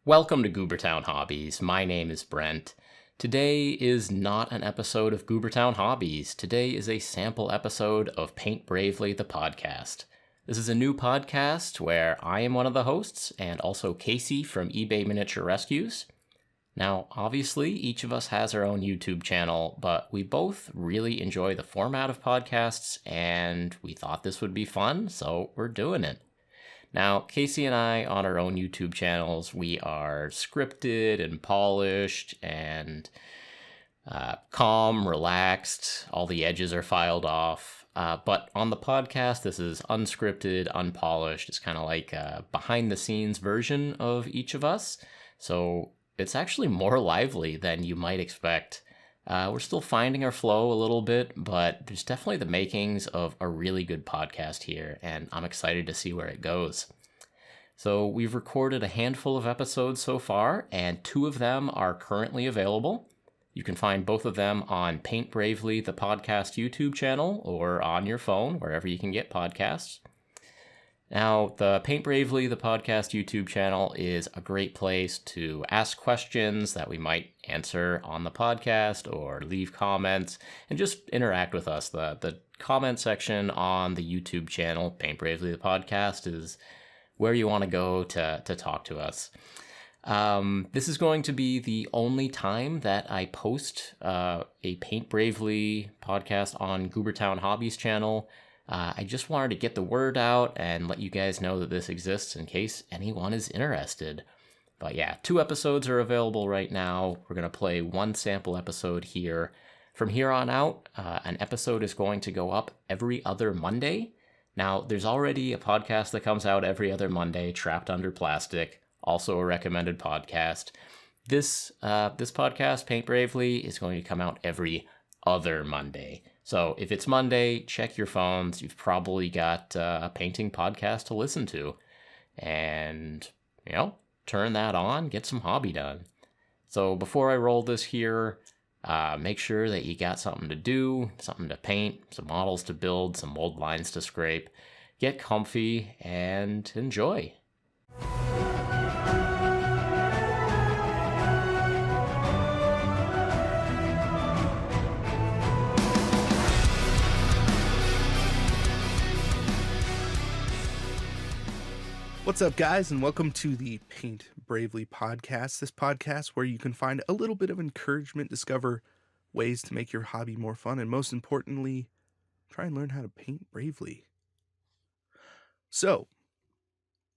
Welcome to Goobertown Hobbies. My name is Brent. Today is not an episode of Goobertown Hobbies. Today is a sample episode of Paint Bravely, the podcast. This is a new podcast where I am one of the hosts and also Casey from eBay Miniature Rescues. Now, obviously, each of us has our own YouTube channel, but we both really enjoy the format of podcasts and we thought this would be fun, so we're doing it. Now, Casey and I, on our own YouTube channels, we are scripted and polished and calm, relaxed. All the edges are filed off. But on the podcast, this is unscripted, unpolished. It's kind of like a behind-the-scenes version of each of us. So it's actually more lively than you might expect. We're still finding our flow a little bit, but there's definitely the makings of a really good podcast here, and I'm excited to see where it goes. So we've recorded a handful of episodes so far, and 2 of them are currently available. You can find both of them on Paint Bravely, the podcast YouTube channel, or on your phone, wherever you can get podcasts. Now, the Paint Bravely, the podcast YouTube channel is a great place to ask questions that we might answer on the podcast or leave comments and just interact with us. The comment section on the YouTube channel, Paint Bravely, the podcast, is where you want to go to talk to us. This is going to be the only time that I post a Paint Bravely podcast on Goobertown Hobbies channel. I just wanted to get the word out and let you guys know that this exists in case anyone is interested. But yeah, 2 episodes are available right now. We're going to play 1 sample episode here. From here on out, an episode is going to go up every other Monday. Now, there's already a podcast that comes out every other Monday, Trapped Under Plastic, also a recommended podcast. This podcast, Paint Bravely, is going to come out every other Monday. So if it's Monday, check your phones. You've probably got a painting podcast to listen to. And, turn that on, get some hobby done. So before I roll this here, make sure that you got something to do, something to paint, some models to build, some mold lines to scrape. Get comfy and enjoy. What's up, guys, and welcome to the Paint Bravely podcast. This podcast where you can find a little bit of encouragement, discover ways to make your hobby more fun, and most importantly, try and learn how to paint bravely. So,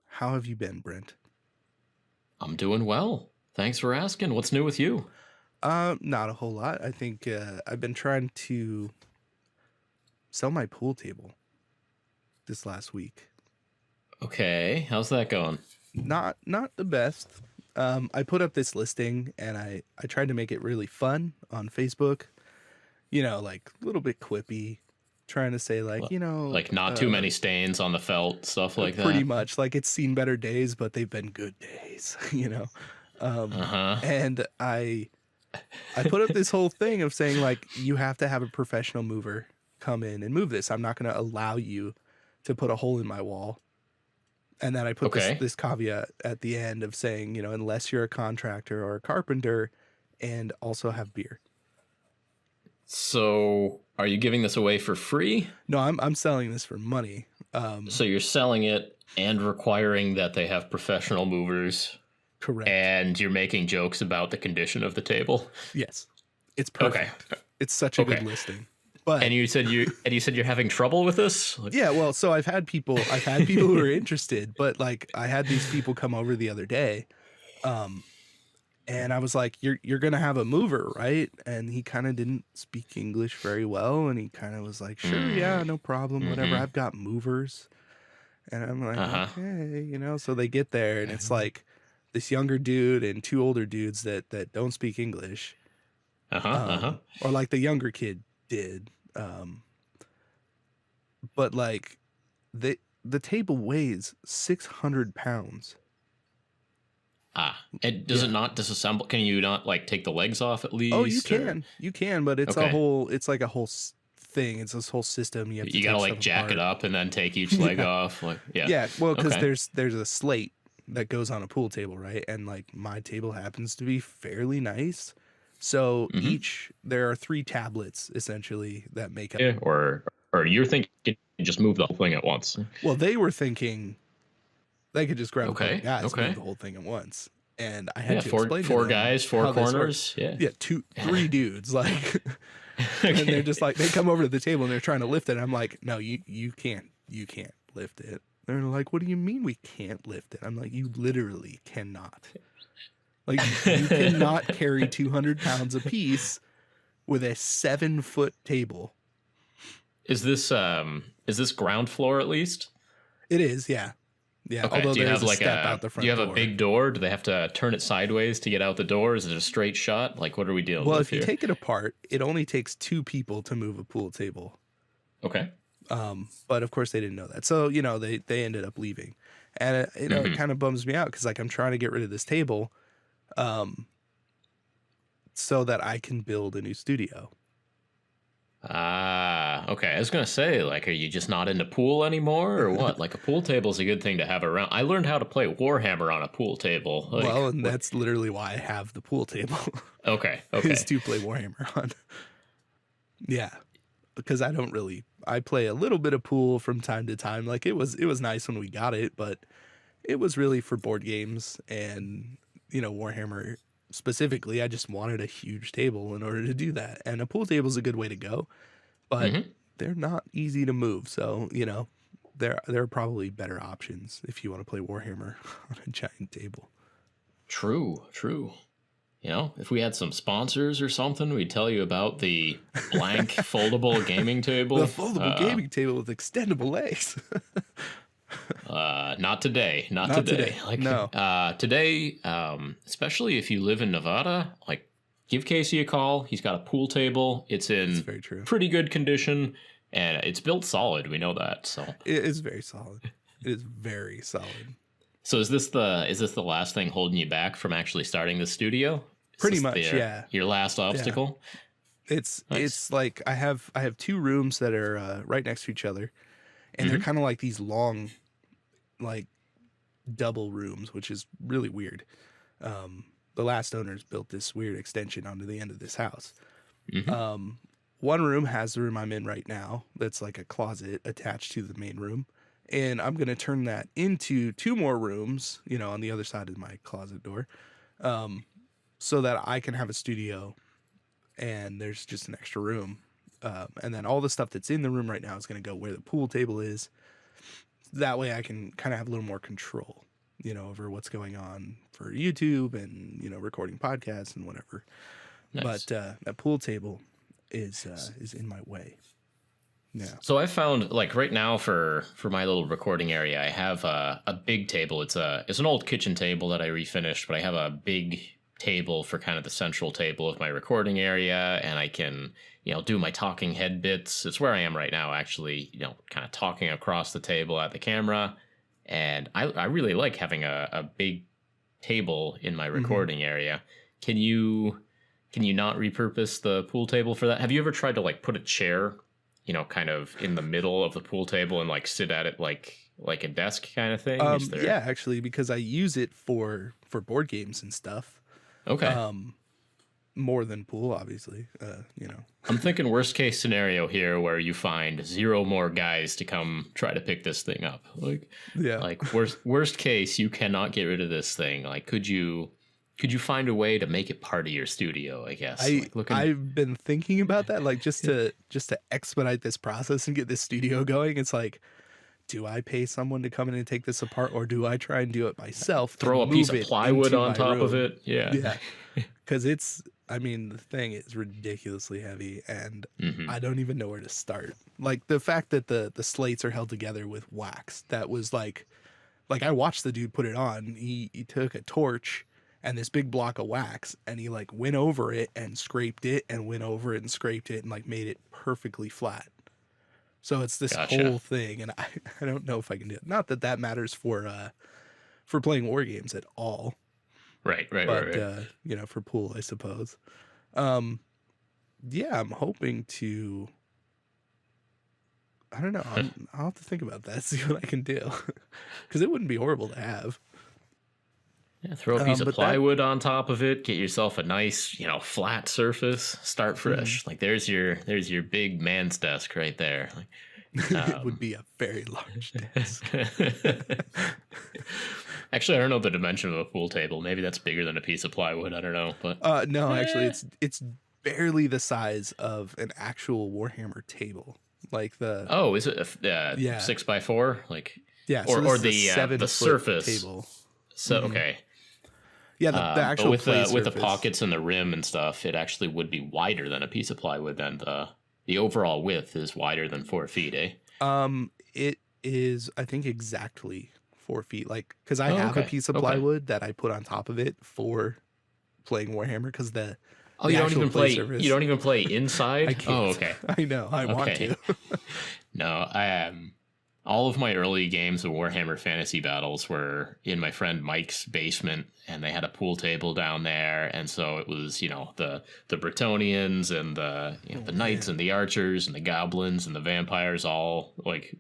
how have you been, Brent? I'm doing well. Thanks for asking. What's new with you? Not a whole lot. I think I've been trying to sell my pool table this last week. Okay, how's that going? Not the best. I put up this listing and I tried to make it really fun on Facebook. Like a little bit quippy, trying to say like not too many stains on the felt, stuff like that. Pretty much, like it's seen better days, but they've been good days, And I put up this whole thing of saying like you have to have a professional mover come in and move this. I'm not going to allow you to put a hole in my wall. And then I put this caveat at the end of saying, unless you're a contractor or a carpenter and also have beer. So are you giving this away for free? No, I'm selling this for money. So you're selling it and requiring that they have professional movers. Correct. And you're making jokes about the condition of the table? Yes. It's perfect. Okay. It's such a good listing. But, and you said you're having trouble with this? Yeah, well, so I've had people who are interested, but like I had these people come over the other day, and I was like, "You're gonna have a mover, right?" And he kind of didn't speak English very well, and he kind of was like, "Sure, yeah, no problem, whatever. I've got movers," and I'm like, "Okay, So they get there, and it's like this younger dude and 2 older dudes that don't speak English, or like the younger kid did. But like the table weighs 600 pounds. And does it not disassemble? Can you not like take the legs off at least? Oh, you can, but it's it's like a whole thing. It's this whole system. You gotta like jack it up and then take each leg off. Like, yeah. Well, because there's a slate that goes on a pool table, right? And like my table happens to be fairly nice. So there are 3 tablets essentially that make up. Yeah, or you're thinking just move the whole thing at once. Well, they were thinking they could just grab a couple Okay. guys, move Okay. the whole thing at once. And I had to four explain to four them guys, 4 how this corners. works. Yeah. Yeah, 3 dudes like Okay. and they're just like they come over to the table and they're trying to lift it. And I'm like, "No, you can't lift it." They're like, "What do you mean we can't lift it?" I'm like, "You literally cannot. Like you cannot carry 200 pounds a piece with a 7-foot table." Is this ground floor at least? It is, yeah. Yeah, Okay. although Do you there's have a like step out the front do you have door. a big door? Do they have to turn it sideways to get out the door? Is it a straight shot? Like, what are we dealing with Well, if you here? take it apart, it only takes 2 people to move a pool table. Okay. But of course they didn't know that. So, they ended up leaving. And it kind of bums me out cuz like I'm trying to get rid of this table so that I can build a new studio. Okay. I was gonna say, like, are you just not into pool anymore, or what? Like, a pool table is a good thing to have around. I learned how to play Warhammer on a pool table. Like, Well, and that's literally why I have the pool table. Okay. Okay. Is to play Warhammer on. Yeah, because I play a little bit of pool from time to time. Like it was nice when we got it, but it was really for board games and Warhammer specifically. I just wanted a huge table in order to do that, and a pool table is a good way to go, but they're not easy to move. So there are probably better options if you want to play Warhammer on a giant table. True. If we had some sponsors or something, we'd tell you about the blank foldable gaming table. The foldable gaming table with extendable legs. Not today. Not today. Like, no. Today, especially if you live in Nevada, like, give Casey a call. He's got a pool table. It's in very true. Pretty good condition, and it's built solid. We know that. So it is very solid. It is very solid. So is this the last thing holding you back from actually starting the studio? Pretty much, yeah. Your last obstacle? Yeah. It's like I have 2 rooms that are right next to each other, and they're kind of like these long, like double rooms, which is really weird. The last owners built this weird extension onto the end of this house. One room has the room I'm in right now. That's like a closet attached to the main room. And I'm going to turn that into 2 more rooms, on the other side of my closet door, so that I can have a studio and there's just an extra room. And then all the stuff that's in the room right now is going to go where the pool table is. That way I can kind of have a little more control, over what's going on for YouTube and, recording podcasts and whatever. Nice. But that pool table is in my way. Yeah. So I found, like, right now for my little recording area, I have a big table. It's an old kitchen table that I refinished, but I have a big table for kind of the central table of my recording area, and I can do my talking head bits. It's where I am right now, actually, kind of talking across the table at the camera, and I really like having a big table in my recording area. Can you not repurpose the pool table for that? Have you ever tried to, like, put a chair kind of in the middle of the pool table and, like, sit at it like a desk kind of thing? Yeah, actually, because I use it for board games and stuff. Okay. More than pool, obviously. I'm thinking worst case scenario here, where you find 0 more guys to come try to pick this thing up. Like worst case, you cannot get rid of this thing. Like, could you find a way to make it part of your studio? I guess. I've been thinking about that, like just to expedite this process and get this studio going. It's like, do I pay someone to come in and take this apart, or do I try and do it myself? Throw a piece of plywood on top of it. Yeah. Because the thing is ridiculously heavy, and I don't even know where to start. Like, the fact that the slates are held together with wax, that was like I watched the dude put it on. He took a torch and this big block of wax, and he, like, went over it and scraped it and went over it and scraped it and, like, made it perfectly flat. So it's this whole thing, and I don't know if I can do it. Not that matters for playing war games at all. Right. But for pool, I suppose. Yeah, I'm hoping to. I don't know. I'll have to think about that, see what I can do, because it wouldn't be horrible to have. Yeah, throw a piece of But plywood on top of it. Get yourself a nice, flat surface. Start fresh. Like there's your big man's desk right there. it would be a very large desk. Actually, I don't know the dimension of a pool table. Maybe that's bigger than a piece of plywood. I don't know, but No, actually, it's barely the size of an actual Warhammer table. Like the oh, is it 6x4? Like yeah, or so this or is the a 7-foot surface table. So okay, Yeah, the actual but with play with the surface. pockets and the rim and stuff, it actually would be wider than a piece of plywood. Then the overall width is wider than 4 feet, eh? It is, I think, exactly 4 feet. Like, because I Oh, have a okay. piece of Okay. plywood that I put on top of it for playing Warhammer. Because Oh, the you don't actual even play. surface, You don't even play inside. I can't. Oh, okay. I know. I want Okay. to. No, I am. All of my early games of Warhammer Fantasy Battles were in my friend Mike's basement, and they had a pool table down there, and so it was, the Bretonnians and the knights and the archers and the goblins and the vampires all like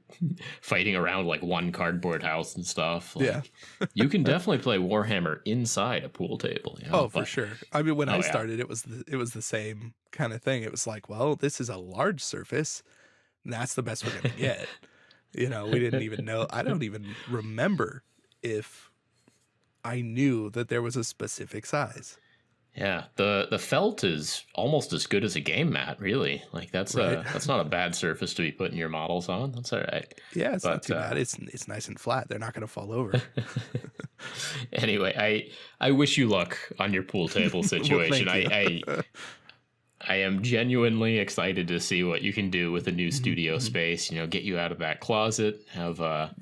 fighting around like one cardboard house and stuff. Like, Yeah. you can definitely play Warhammer inside a pool table. Oh, for sure. I mean, when I yeah. started, it was the same kind of thing. It was like, well, this is a large surface, and that's the best we're gonna get. We didn't even know. I don't even remember if I knew that there was a specific size. Yeah, the felt is almost as good as a game mat, really. Like that's not a bad surface to be putting your models on. That's all right. Yeah, it's not too bad. It's nice and flat. They're not going to fall over. Anyway, I wish you luck on your pool table situation. Well, I am genuinely excited to see what you can do with a new studio space. Get you out of that closet. Have a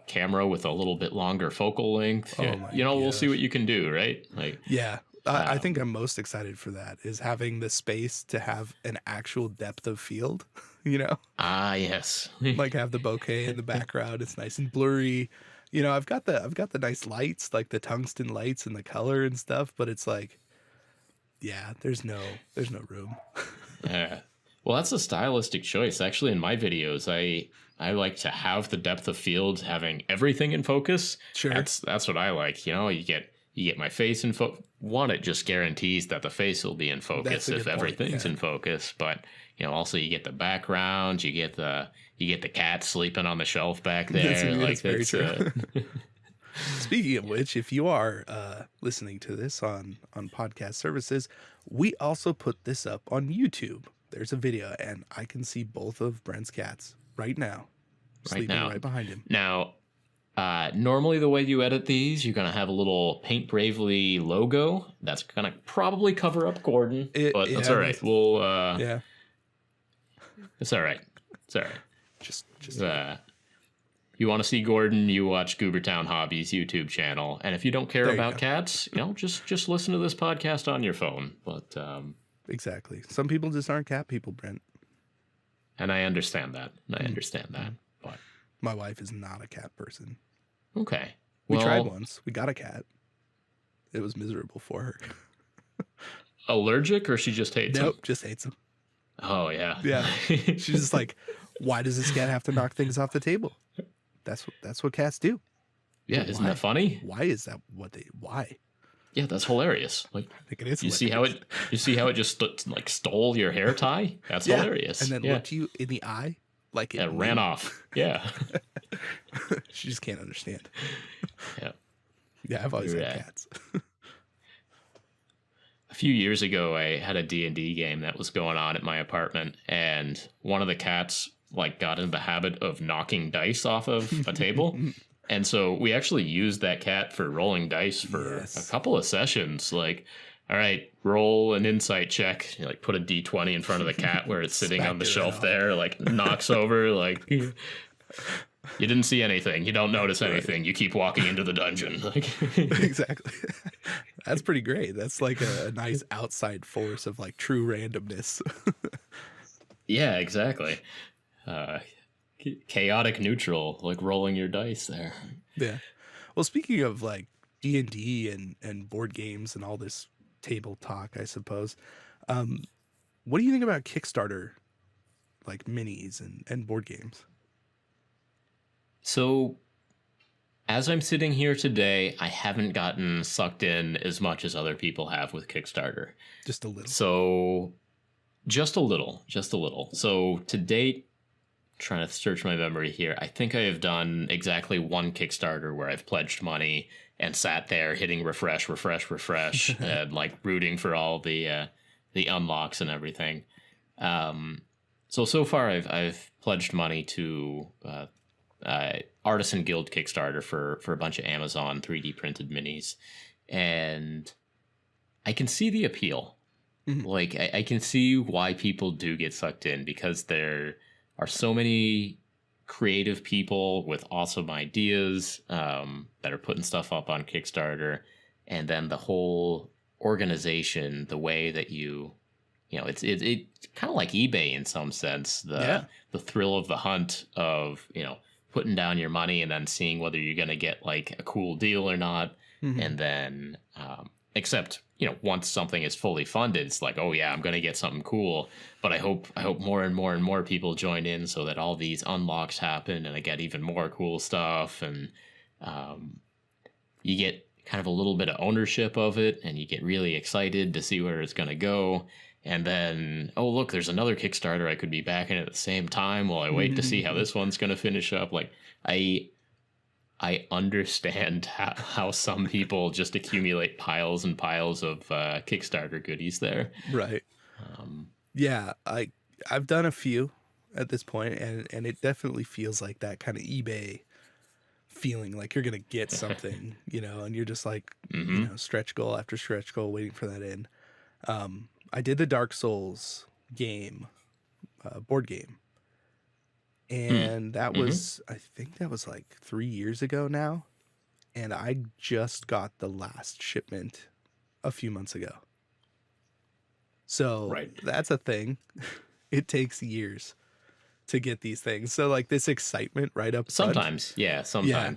camera with a little bit longer focal length. We'll see what you can do, right? Like, yeah, I think I'm most excited for that is having the space to have an actual depth of field. Yes. Like have the bokeh in the background. It's nice and blurry. I've got the nice lights, like the tungsten lights and the color and stuff. But it's like, yeah, there's no room. Yeah. Well, that's a stylistic choice. Actually, in my videos, I like to have the depth of field, having everything in focus. Sure. That's what I like. You get my face in focus. One, it just guarantees that the face will be in focus if everything's in focus. But also you get the background, you get the cat sleeping on the shelf back there. That's very true. Speaking of which, if you are listening to this on podcast services, we also put this up on YouTube. There's a video, and I can see both of Brent's cats right now, sleeping right behind him. Now, normally the way you edit these, you're gonna have a little Paint Bravely logo. That's gonna probably cover up Gordon, but that's all right. We'll it's all right. It's all right. Just you want to see Gordon, you watch Goobertown Hobbies YouTube channel, and if you don't care about cats, just listen to this podcast on your phone. But exactly, some people just aren't cat people, Brent. And I understand that. But my wife is not a cat person. Okay, we tried once. We got a cat. It was miserable for her. Allergic, or she just hates him? Nope, just hates him. Oh yeah, yeah. She's just like, why does this cat have to knock things off the table? That's what cats do. Yeah, isn't that funny? Why is that why? Yeah, that's hilarious. Like, I think it is. You see how it just like stole your hair tie? That's hilarious. And then looked you in the eye like it ran off. Yeah. She just can't understand. Yeah. Yeah, I've always had cats. A few years ago, I had a D&D game that was going on at my apartment, and one of the cats got into the habit of knocking dice off of a table. And so we actually used that cat for rolling dice for a couple of sessions. Like, all right, roll an insight check. Put a D20 in front of the cat where it's sitting on the shelf there, knocks over, you didn't see anything. You don't notice anything. You keep walking into the dungeon. Exactly. That's pretty great. That's like a nice outside force of true randomness. Yeah, exactly. Chaotic neutral, rolling your dice there. Yeah. Well, speaking of D&D and board games and all this table talk, I suppose, what do you think about Kickstarter minis and board games? So As I'm sitting here today, I haven't gotten sucked in as much as other people have with Kickstarter. Just a little. So just a little. So to date, trying to search my memory here, I think I have done exactly one Kickstarter where I've pledged money and sat there hitting refresh, and like rooting for all the unlocks and everything. So far I've pledged money to Artisan Guild Kickstarter for a bunch of Amazon 3D printed minis, and I can see the appeal. Mm-hmm. Like I can see why people do get sucked in, because there are so many creative people with awesome ideas that are putting stuff up on Kickstarter, and then the whole organization, the way that it's kind of like eBay in some sense. The thrill of the hunt of putting down your money and then seeing whether you're going to get like a cool deal or not. Mm-hmm. And then, except, once something is fully funded, it's like, oh yeah, I'm going to get something cool. But I hope more and more people join in so that all these unlocks happen and I get even more cool stuff. And you get kind of a little bit of ownership of it, and you get really excited to see where it's going to go. And then, oh, look, there's another Kickstarter I could be backing at the same time while I wait to see how this one's going to finish up. Like, I understand how some people just accumulate piles and piles of Kickstarter goodies there. Right. Yeah, I've done a few at this point, and it definitely feels like that kind of eBay feeling, like you're going to get something, and you're just like, stretch goal after stretch goal waiting for that in. I did the Dark Souls game, board game. And that was, I think that was like 3 years ago now. And I just got the last shipment a few months ago. So That's a thing. It takes years to get these things. So like this excitement right up front. Sometimes. Yeah. Yeah.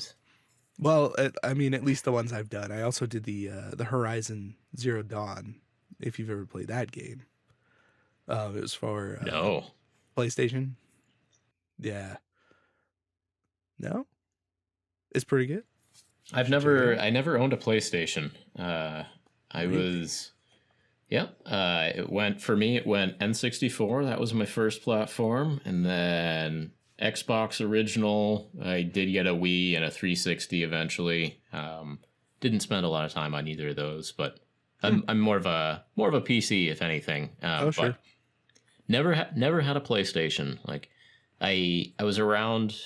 Well, I mean, at least the ones I've done. I also did the Horizon Zero Dawn, if you've ever played that game. It was for PlayStation. Yeah. No? It's pretty good. I never owned a PlayStation. It went N64. That was my first platform. And then Xbox original. I did get a Wii and a 360 eventually. Didn't spend a lot of time on either of those, but I'm more of a PC, if anything. Sure. But never had a PlayStation. Like I was around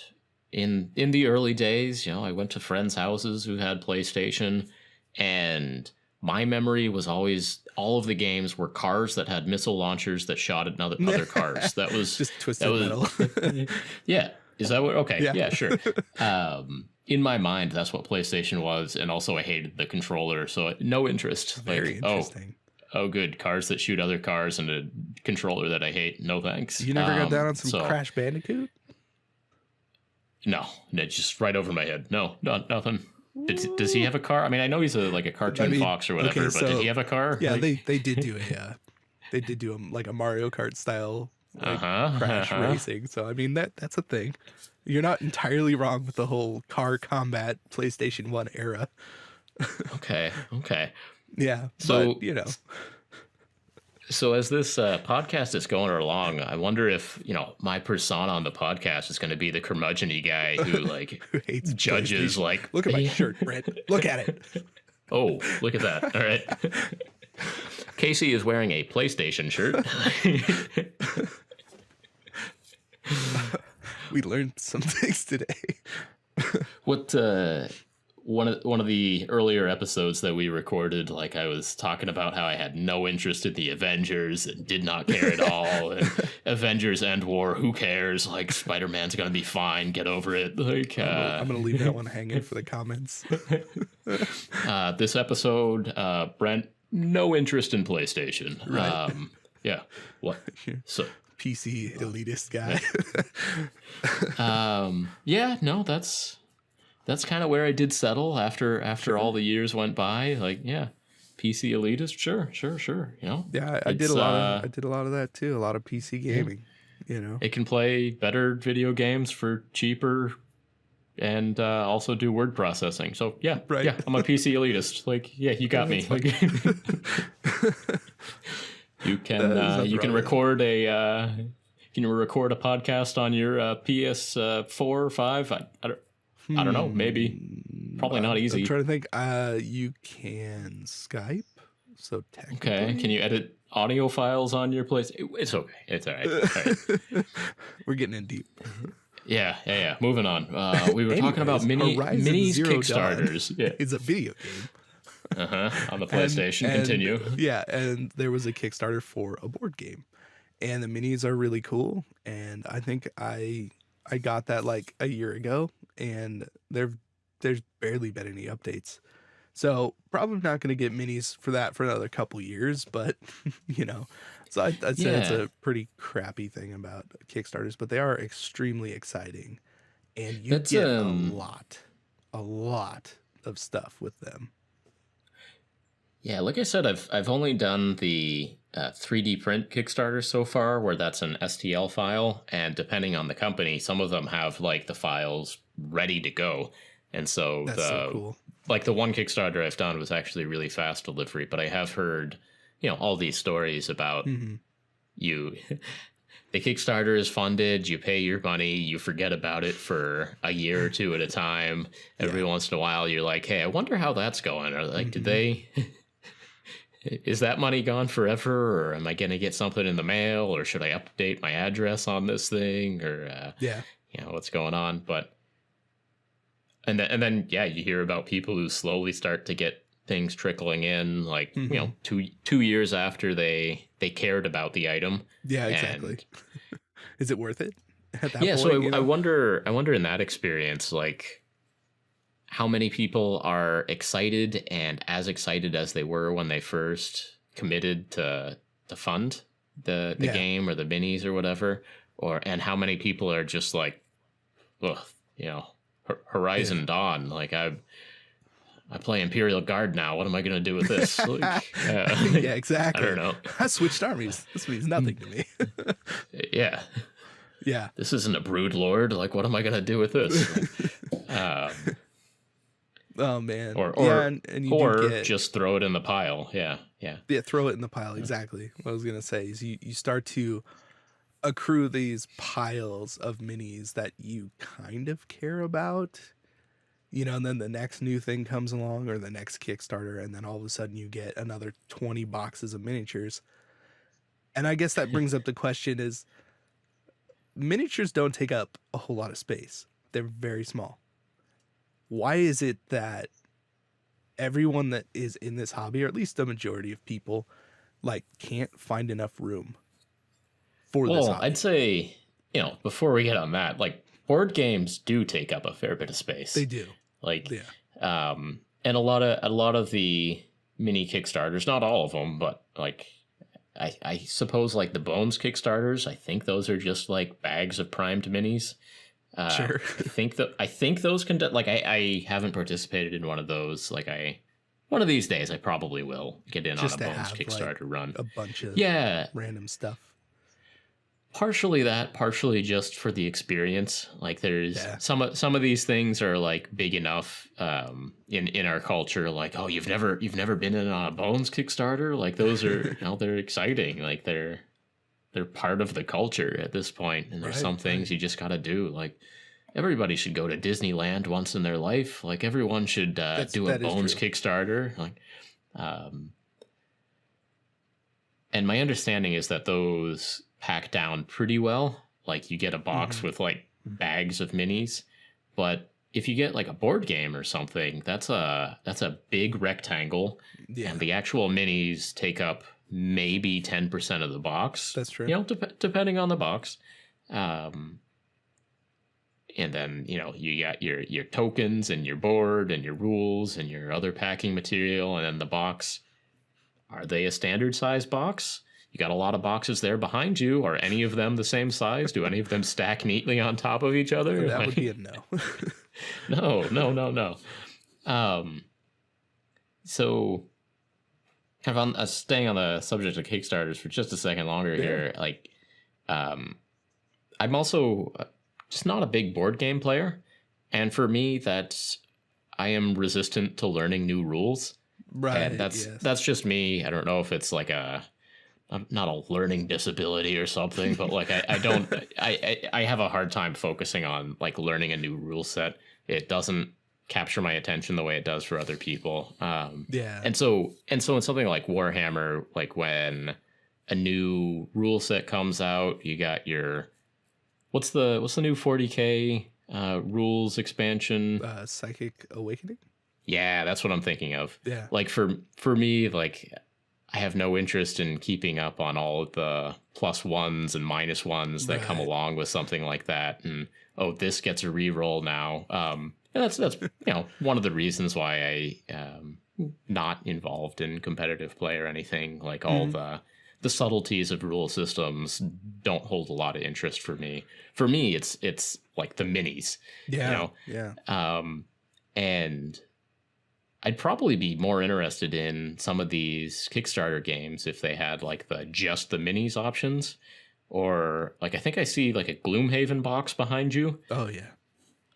in the early days. I went to friends' houses who had PlayStation, and my memory was always all of the games were cars that had missile launchers that shot at other cars. That was just twisted metal. Yeah. Is that what? Okay. Yeah, sure. In my mind, that's what PlayStation was, and also I hated the controller, so no interest. Very interesting. Oh, good. Cars that shoot other cars and a controller that I hate. No thanks. You never got down on some Crash Bandicoot? No, just right over my head. No, nothing. Does he have a car? I mean, I know he's a cartoon fox or whatever, but did he have a car? Yeah, they did do a Mario Kart style Crash racing. So I mean that's a thing. You're not entirely wrong with the whole car combat PlayStation 1 era. Okay. Yeah. So but, So as this podcast is going along, I wonder if my persona on the podcast is going to be the curmudgeon-y guy who who hates judges. Like, look at my shirt, Brett. Look at it. Oh, look at that! All right. Casey is wearing a PlayStation shirt. We learned some things today. What? One of the earlier episodes that we recorded, like I was talking about how I had no interest in the Avengers and did not care at all. And Avengers End War, who cares? Like Spider-Man's gonna be fine. Get over it. Like I'm gonna leave that one hanging for the comments. This episode, Brent, no interest in PlayStation. Right. Yeah. What? So PC elitist guy. Yeah. No, that's kind of where I did settle after all the years went by. Like, yeah, PC elitist, sure. Yeah, I did a lot of that too. A lot of PC gaming. It can play better video games for cheaper, and also do word processing. So yeah, Right. yeah, I'm a PC elitist. Like, yeah, you got me. Like, you can record a podcast on your PS4 or 5. I don't know, maybe. Probably not easy. I'm trying to think. You can Skype, so technically. Okay, can you edit audio files on your place? It's okay. It's all right. All right. We're getting in deep. Yeah. Moving on. We were talking about minis Kickstarters. Yeah. It's a video game. On the PlayStation. Continue. Yeah, and there was a Kickstarter for a board game, and the minis are really cool. And I think I got that like a year ago, and there's barely been any updates. So probably not going to get minis for that for another couple years, but you know, so I'd say it's a pretty crappy thing about Kickstarters, but they are extremely exciting, and you get a lot of stuff with them. Yeah, like I said, I've only done the 3D print Kickstarter so far, where that's an STL file, and depending on the company, some of them have like the files ready to go, and so that's so cool. Like the one Kickstarter I've done was actually really fast delivery, but I have heard, all these stories about you. The Kickstarter is funded, you pay your money, you forget about it for a year or two at a time. Every once in a while, you're like, hey, I wonder how that's going. Or like, did they... Is that money gone forever, or am I going to get something in the mail, or should I update my address on this thing, or what's going on? But and then you hear about people who slowly start to get things trickling in, like 2 years after they cared about the item. Yeah, exactly. Is it worth it at that point? So I wonder in that experience, like, how many people are excited and as excited as they were when they first committed to fund the game or the minis or whatever, and how many people are just like, Horizon Dawn, like I play Imperial Guard now. What am I going to do with this? Like, yeah, exactly. I don't know. I switched armies. This means nothing to me. Yeah. Yeah. This isn't a Brood Lord. Like, what am I going to do with this? Oh man. Or just throw it in the pile. Yeah. Throw it in the pile. Exactly. What I was gonna say is you start to accrue these piles of minis that you kind of care about, and then the next new thing comes along, or the next Kickstarter, and then all of a sudden you get another 20 boxes of miniatures. And I guess that brings up the question is, miniatures don't take up a whole lot of space. They're very small. Why is it that everyone that is in this hobby, or at least a majority of people, like, can't find enough room for this hobby? I'd say, before we get on that, like, board games do take up a fair bit of space. They do. Like, and a lot of the mini Kickstarters, not all of them, but like, I suppose like the Bones Kickstarters, I think those are just like bags of primed minis. Sure. I think those can, like, I haven't participated in one of those. Like, one of these days I probably will get in just on a Bones Kickstarter run. A bunch of random stuff. Partially that, partially just for the experience. Like, there's some of these things are like big enough in our culture. Like, oh, you've never been in on a Bones Kickstarter. Like, those are they're exciting. Like, they're part of the culture at this point, and there's some things you just got to do. Like, everybody should go to Disneyland once in their life. Like, everyone should do a Bones Kickstarter. Like, and my understanding is that those pack down pretty well. Like, you get a box with like bags of minis, but if you get like a board game or something, that's a big rectangle, and the actual minis take up maybe 10% of the box. That's true. Depending on the box. And then, you got your tokens and your board and your rules and your other packing material, and then the box. Are they a standard size box? You got a lot of boxes there behind you. Are any of them the same size? Do any of them stack neatly on top of each other? That would be a no. No. So, kind of on staying on the subject of Kickstarters for just a second longer here. Like, I'm also just not a big board game player, And for me, I am resistant to learning new rules. Right. And that's just me. I don't know if it's like I'm not a learning disability or something, but like I have a hard time focusing on like learning a new rule set. It doesn't capture my attention the way it does for other people. And so in something like Warhammer, like when a new rule set comes out, you got your what's the new 40K rules expansion? Psychic Awakening. Yeah, that's what I'm thinking of. Yeah. Like for me, like I have no interest in keeping up on all of the +1s and -1s that come along with something like that. And this gets a reroll now. And that's one of the reasons why I not involved in competitive play or anything. Like all the subtleties of rule systems don't hold a lot of interest for me. For me, it's like the minis. Yeah. And I'd probably be more interested in some of these Kickstarter games if they had like just the minis options, or like I think I see like a Gloomhaven box behind you. Oh yeah.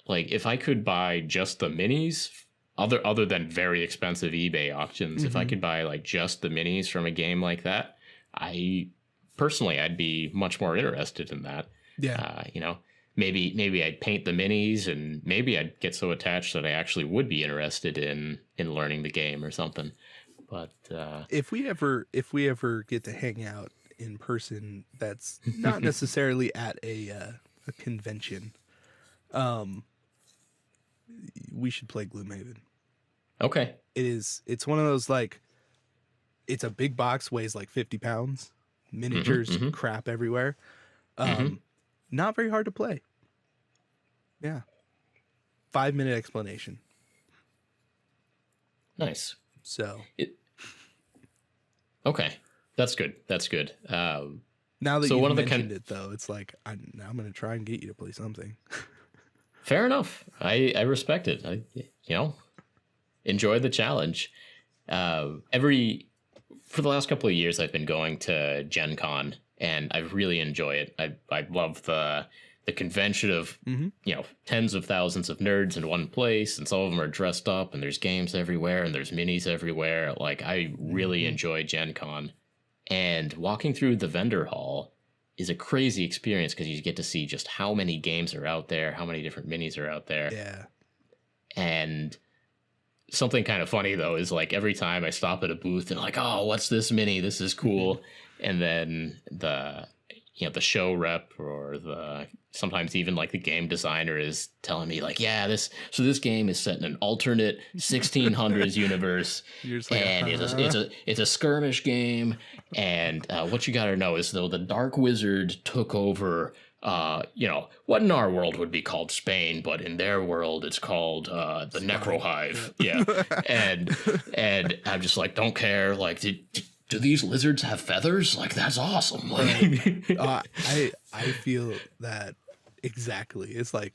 Like if I could buy just the minis, other than very expensive eBay auctions, if I could buy like just the minis from a game like that, I'd be much more interested in that. Yeah. Maybe I'd paint the minis, and maybe I'd get so attached that I actually would be interested in learning the game or something. But if we ever get to hang out in person, that's not necessarily at a convention, we should play Gloomhaven. Okay. It's one of those, like, it's a big box, weighs like 50 pounds, miniatures, crap everywhere. Not very hard to play. Yeah. 5-minute explanation. Nice. So. Okay. That's good. Now that you mentioned it, though, it's like, I'm going to try and get you to play something. Fair enough. I respect it. I enjoy the challenge. For the last couple of years, I've been going to Gen Con, and I really enjoy it. I love the convention of tens of thousands of nerds in one place, and some of them are dressed up, and there's games everywhere, and there's minis everywhere. Like, I really enjoy Gen Con. And walking through the vendor hall is a crazy experience because you get to see just how many games are out there, how many different minis are out there. Yeah. And something kind of funny, though, is like every time I stop at a booth and like, oh, what's this mini? This is cool. And then the show rep or sometimes even like the game designer is telling me like, yeah, this game is set in an alternate 1600s universe, like, and it's a skirmish game, and what you got to know is, though, the Dark Wizard took over what in our world would be called Spain, but in their world it's called the Necro Hive. Yeah. and I'm just like, don't care. Like, do these lizards have feathers? Like, that's awesome. I feel that exactly. It's like,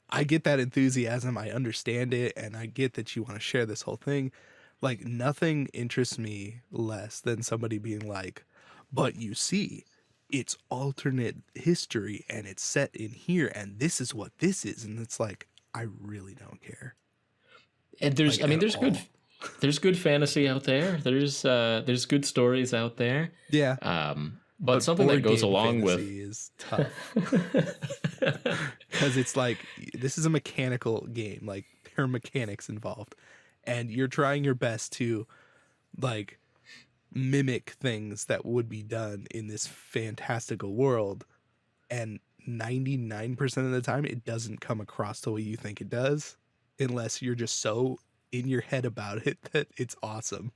I get that enthusiasm. I understand it. And I get that you want to share this whole thing. Like, nothing interests me less than somebody being like, but you see, it's alternate history and it's set in here. And this is what this is. And it's like, I really don't care. And there's good fantasy out there. There's good stories out there. Yeah. But something that goes along with is tough. Because it's like, this is a mechanical game. Like, there are mechanics involved. And you're trying your best to, like, mimic things that would be done in this fantastical world. And 99% of the time, it doesn't come across the way you think it does. Unless you're just so in your head about it that it's awesome.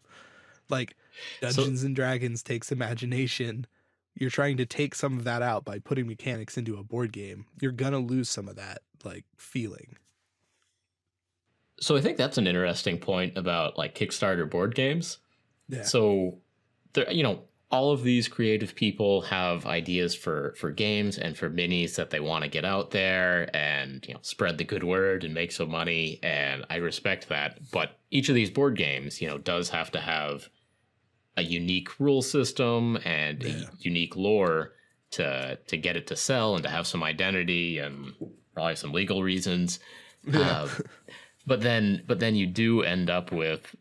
Like, Dungeons and Dragons takes imagination. You're trying to take some of that out by putting mechanics into a board game. You're gonna lose some of that, like, feeling. So I think that's an interesting point about, like, Kickstarter board games. Yeah. So there, all of these creative people have ideas for games and for minis that they want to get out there and, spread the good word and make some money. And I respect that. But each of these board games, does have to have a unique rule system and a unique lore to get it to sell and to have some identity. And probably some legal reasons. Yeah. But then you do end up with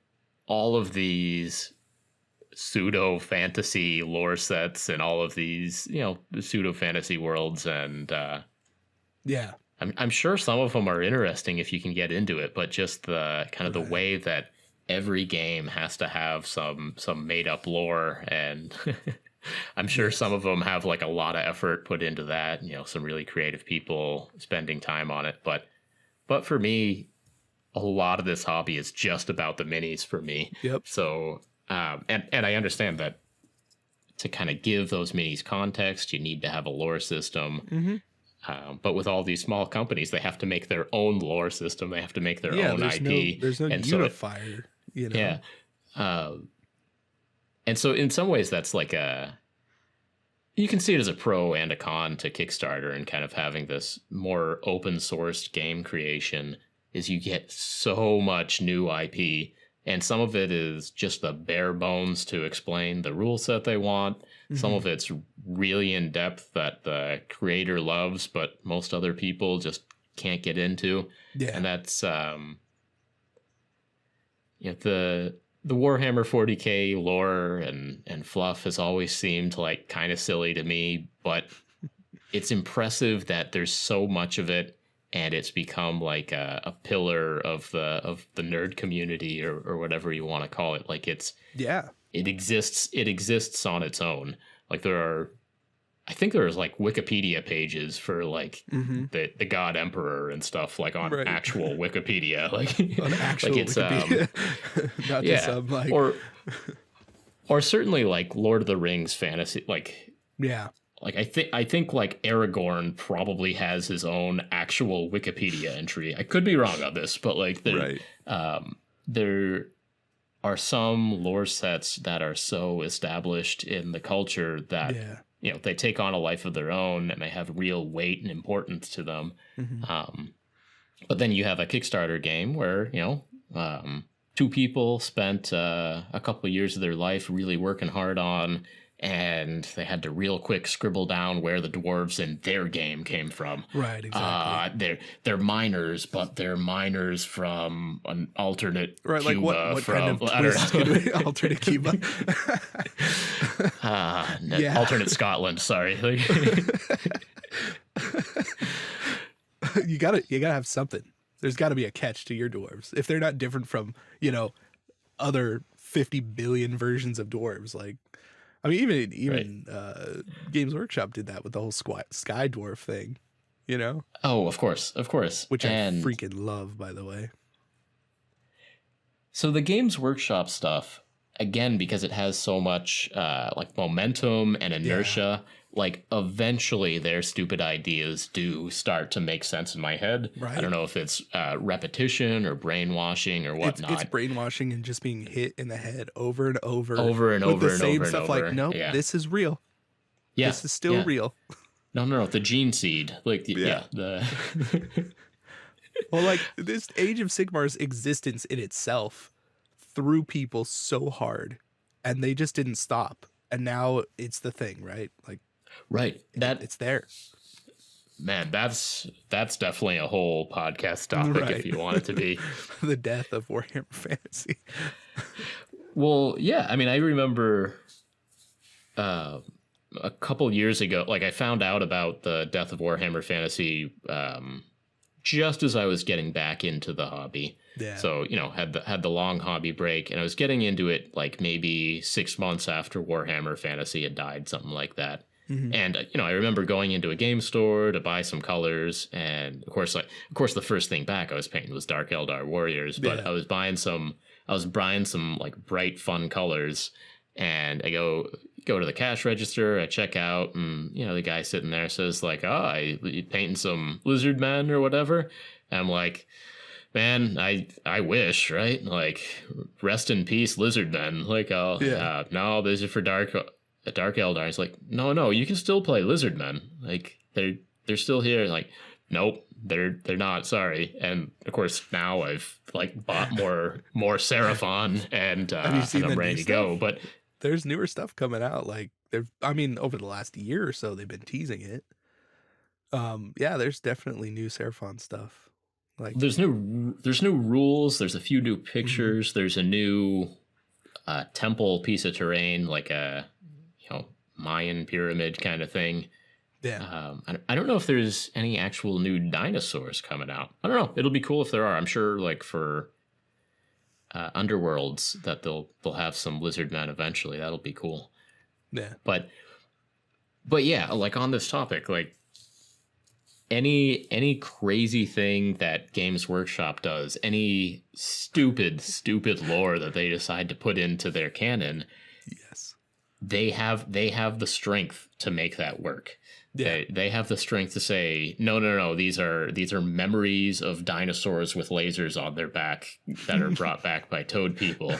all of these pseudo fantasy lore sets and all of these, pseudo fantasy worlds. And Yeah. I'm sure some of them are interesting if you can get into it, but just the kind of the way that every game has to have some made up lore, and I'm sure some of them have like a lot of effort put into that, some really creative people spending time on it. But for me, a lot of this hobby is just about the minis for me. Yep. So, and I understand that to kind of give those minis context, you need to have a lore system. Mm-hmm. But with all these small companies, they have to make their own lore system. They have to make their own IP. There's no and unifier, Yeah. And so in some ways, that's like you can see it as a pro and a con to Kickstarter, and kind of having this more open sourced game creation is you get so much new IP, and some of it is just the bare bones to explain the rule set they want. Mm-hmm. Some of it's really in depth that the creator loves, but most other people just can't get into. Yeah. And that's the Warhammer 40K lore and fluff has always seemed like kind of silly to me, but it's impressive that there's so much of it, and it's become like a pillar of the nerd community, or whatever you want to call it. Like it exists on its own. Like I think there's like Wikipedia pages for like the God Emperor and stuff, like on actual Wikipedia, like on actual like it's Wikipedia. Not just some like or certainly like Lord of the Rings fantasy, like like I think like Aragorn probably has his own actual Wikipedia entry. I could be wrong on this, but like there are some lore sets that are so established in the culture that they take on a life of their own, and they have real weight and importance to them. Mm-hmm. But then you have a Kickstarter game where two people spent a couple of years of their life really working hard on, and they had to real quick scribble down where the dwarves in their game came from. Right, exactly. They're miners, but they're miners from an alternate Cuba. Like what from, kind of twist can we alternate Cuba? Alternate Scotland, sorry. You gotta have something. There's got to be a catch to your dwarves. If they're not different from, other 50 billion versions of dwarves, like, I mean, even Games Workshop did that with the whole Sky Dwarf thing, Oh, of course. Which I freaking love, by the way. So the Games Workshop stuff, again, because it has so much like momentum and inertia, like eventually their stupid ideas do start to make sense in my head. Right. I don't know if it's repetition or brainwashing or whatnot. It's brainwashing and just being hit in the head over and over. With the same stuff like, no, this is real. Yeah. This is still real. No, the gene seed. Like, Well, like this Age of Sigmar's existence in itself threw people so hard, and they just didn't stop. And now it's the thing, right? Like, it's there. Man, that's definitely a whole podcast topic if you want it to be. The death of Warhammer Fantasy. Well, yeah, I mean, I remember a couple years ago, like I found out about the death of Warhammer Fantasy just as I was getting back into the hobby. Yeah. So, had the long hobby break, and I was getting into it like maybe 6 months after Warhammer Fantasy had died, something like that. Mm-hmm. And, I remember going into a game store to buy some colors. And of course, the first thing back I was painting was Dark Eldar Warriors, but I was buying some like bright, fun colors. And I go to the cash register, I check out, and, the guy sitting there says like, you painting some lizard men or whatever. And I'm like, man, I wish, right? Like, rest in peace, lizard men. Like, no, these are for Dark Eldar. It's like, no, you can still play lizard men. Like, they're still here. Like, nope, they're not. Sorry. And of course, now I've like bought more Seraphon, and I'm ready to go. But there's newer stuff coming out. Like, over the last year or so, they've been teasing it. Yeah, there's definitely new Seraphon stuff. Like There's new rules. There's a few new mhm. pictures. There's a new temple piece of terrain, like a Mayan pyramid kind of thing. Yeah. I don't know if there's any actual new dinosaurs coming out. I don't know. It'll be cool if there are. I'm sure, like for Underworlds, that they'll have some lizard men eventually. That'll be cool. Yeah. But yeah, like on this topic, like any crazy thing that Games Workshop does, any stupid lore that they decide to put into their canon, Yes. they have the strength to make that work. Yeah. They have the strength to say, no, these are memories of dinosaurs with lasers on their back that are brought back by toad people.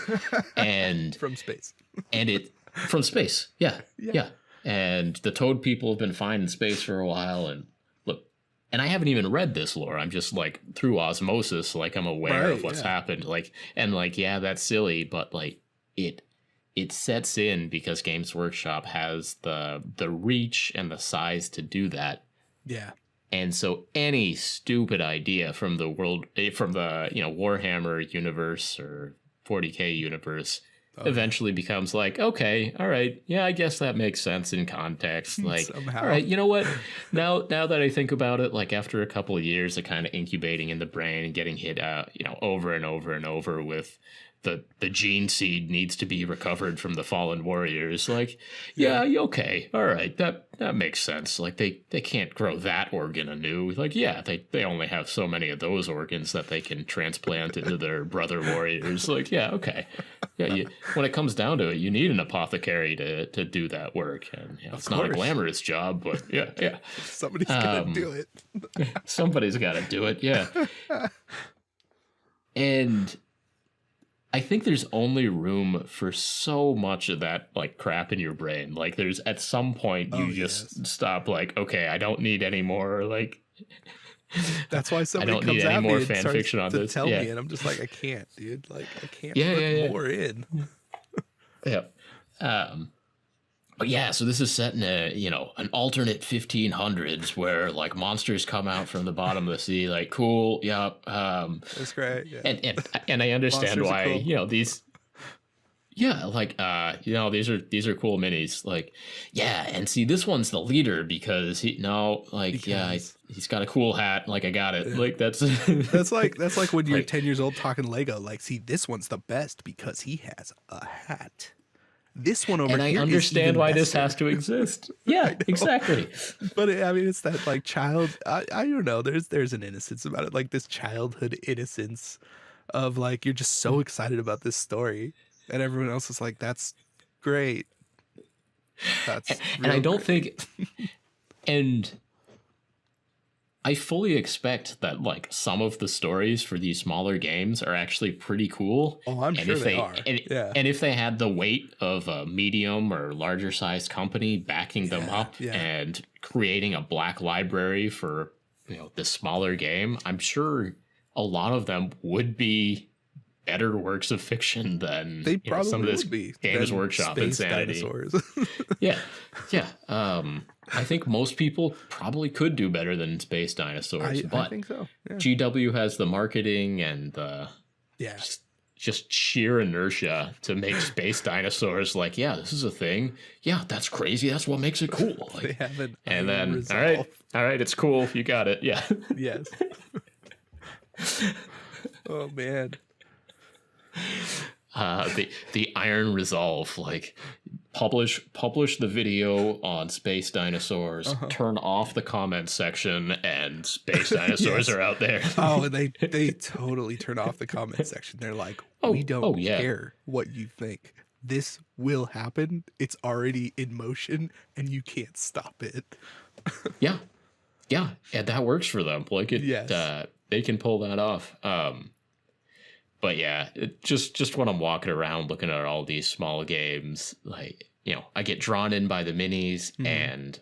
And from space. and it from space. Yeah. Yeah. Yeah. And the toad people have been fine in space for a while, and look, and I haven't even read this lore. I'm just like through osmosis, like I'm aware of what's happened. Like, and like, yeah, that's silly, but like it sets in because Games Workshop has the reach and the size to do that. Yeah. And so any stupid idea from the Warhammer universe or 40K universe eventually becomes like, okay, all right, yeah, I guess that makes sense in context. Like, somehow. All right, you know what? Now that I think about it, like after a couple of years of kind of incubating in the brain and getting hit out, over and over and over with the gene seed needs to be recovered from the fallen warriors. Like, yeah, okay, all right, that makes sense. Like they can't grow that organ anew. Like, yeah, they only have so many of those organs that they can transplant into their brother warriors. Like, yeah, okay, yeah. When it comes down to it, you need an apothecary to do that work, and it's not a glamorous job, but yeah. Somebody's gonna do it. Somebody's got to do it. Yeah, and I think there's only room for so much of that like crap in your brain. Like there's at some point you just stop like, okay, I don't need any more like that's why somebody I don't comes need any at more me fan fiction on to this. tell me, and I'm just like, I can't, dude. Like I can't put more in. Yeah. But yeah, so this is set in an alternate 1500s where like monsters come out from the bottom of the sea. Like, cool, yeah. That's great. Yeah. And I understand why cool. These. Yeah, like these are cool minis. Like, yeah, and see this one's the leader because he's got a cool hat. Like I got it. Yeah. Like that's that's like when you're 10 years old talking Lego. Like, see, this one's the best because he has a hat. This one over here, and I understand why this has to exist. Yeah, exactly. But I mean, it's that like child. I don't know. There's an innocence about it, like this childhood innocence of like you're just so excited about this story, and everyone else is like, "That's great." And I don't think, and I fully expect that like some of the stories for these smaller games are actually pretty cool. Oh, I'm sure they are. And if they had the weight of a medium or larger sized company backing them up and creating a black library for this smaller game, I'm sure a lot of them would be better works of fiction than they probably some of this would be Games Workshop insanity. Dinosaurs. yeah. I think most people probably could do better than Space Dinosaurs. I think so. Yeah. GW has the marketing and the just sheer inertia to make Space Dinosaurs like, yeah, this is a thing. Yeah, that's crazy. That's what makes it cool. Like, they have an and then resolve. all right, it's cool. You got it. Yeah. Yes. Oh man. The iron resolve, like publish the video on Space Dinosaurs, turn off the comments section, and Space Dinosaurs are out there. Oh, and they totally turn off the comment section. They're like, we don't care what you think. This will happen. It's already in motion, and you can't stop it. Yeah, and that works for them. Like they can pull that off. But yeah, just when I'm walking around looking at all these small games, like, I get drawn in by the minis and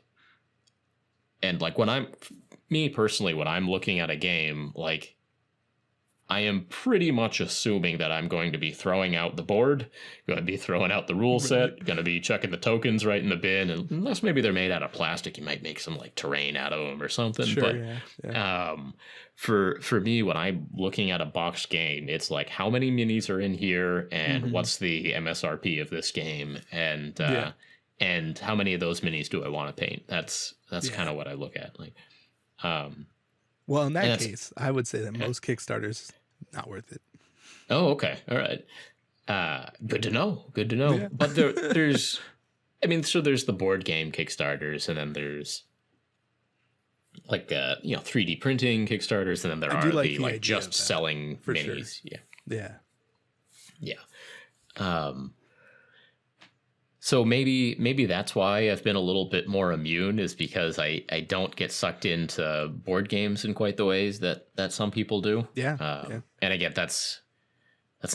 like when I'm looking at a game, like I am pretty much assuming that I'm going to be throwing out the board, going to be throwing out the rule set, going to be chucking the tokens right in the bin. And unless maybe they're made out of plastic, you might make some like terrain out of them or something. Sure, But for me, when I'm looking at a boxed game, it's like how many minis are in here, and what's the MSRP of this game, and how many of those minis do I want to paint? That's kind of what I look at. Like, well, in that case, I would say that most Kickstarters not worth it. Oh, okay. All right. Good to know. Good to know. Yeah. But there's, I mean, so there's the board game Kickstarters, and then there's like, 3D printing Kickstarters, and then there are the like just selling for minis. Sure. Yeah. Yeah. So maybe that's why I've been a little bit more immune, is because I don't get sucked into board games in quite the ways that some people do. Yeah. And again, that's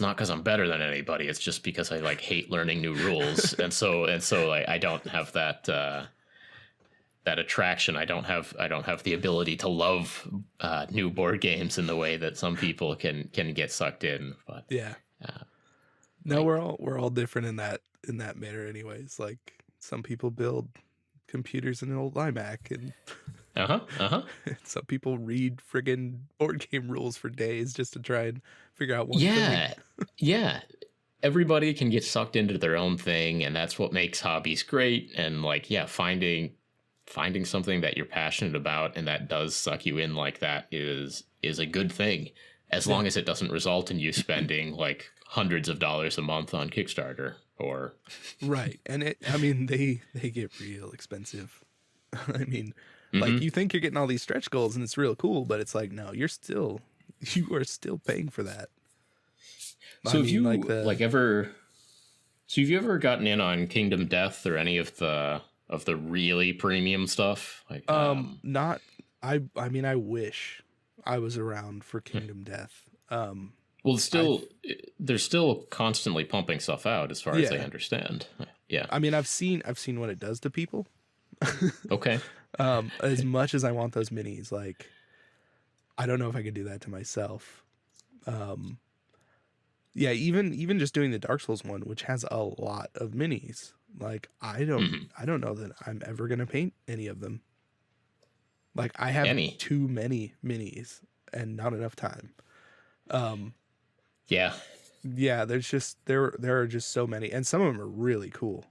not because I'm better than anybody. It's just because I like hate learning new rules, and so I don't have that that attraction. I don't have the ability to love new board games in the way that some people can get sucked in. But no, we're all different in that manner anyways. Like, some people build computers in an old iMac, and some people read friggin' board game rules for days just to try and figure out one thing. Yeah. Everybody can get sucked into their own thing, and that's what makes hobbies great. And like, finding something that you're passionate about and that does suck you in like that is a good thing, as long as it doesn't result in you spending like hundreds of dollars a month on Kickstarter. Or right. And they get real expensive. I mean, like, you think you're getting all these stretch goals and it's real cool, but it's like, no, you are still paying for that. So have you ever gotten in on Kingdom Death or any of the really premium stuff? Like, not. I mean, I wish I was around for Kingdom Death. Well, they're still constantly pumping stuff out, as far as I understand. Yeah. I mean, I've seen what it does to people. Okay. As much as I want those minis, like, I don't know if I could do that to myself. Even just doing the Dark Souls one, which has a lot of minis, like, I don't know that I'm ever gonna paint any of them. Like, I have too many minis and not enough time. Yeah, there's just there are just so many, and some of them are really cool.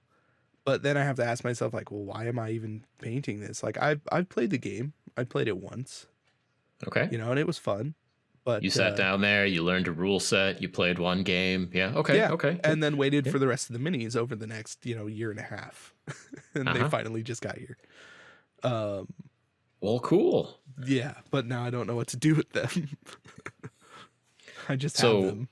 But then I have to ask myself, like, well, why am I even painting this? Like, I've played the game. I played it once. Okay. And it was fun. But you sat down there, you learned a rule set, you played one game. Yeah. Okay. Yeah. Okay. And then waited for the rest of the minis over the next, year and a half. And they finally just got here. Well, cool. Yeah, but now I don't know what to do with them. I just have them.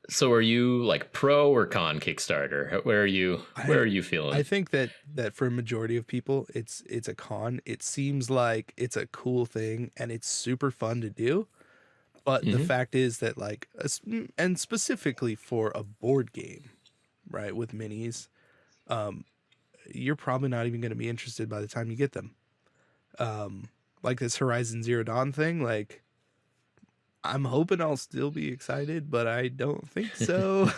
So are you like pro or con Kickstarter? Where are you feeling? I think that for a majority of people, it's a con. It seems like it's a cool thing and it's super fun to do. But the fact is that, like, and specifically for a board game, right, with minis, you're probably not even going to be interested by the time you get them. Like this Horizon Zero Dawn thing, like, I'm hoping I'll still be excited, but I don't think so.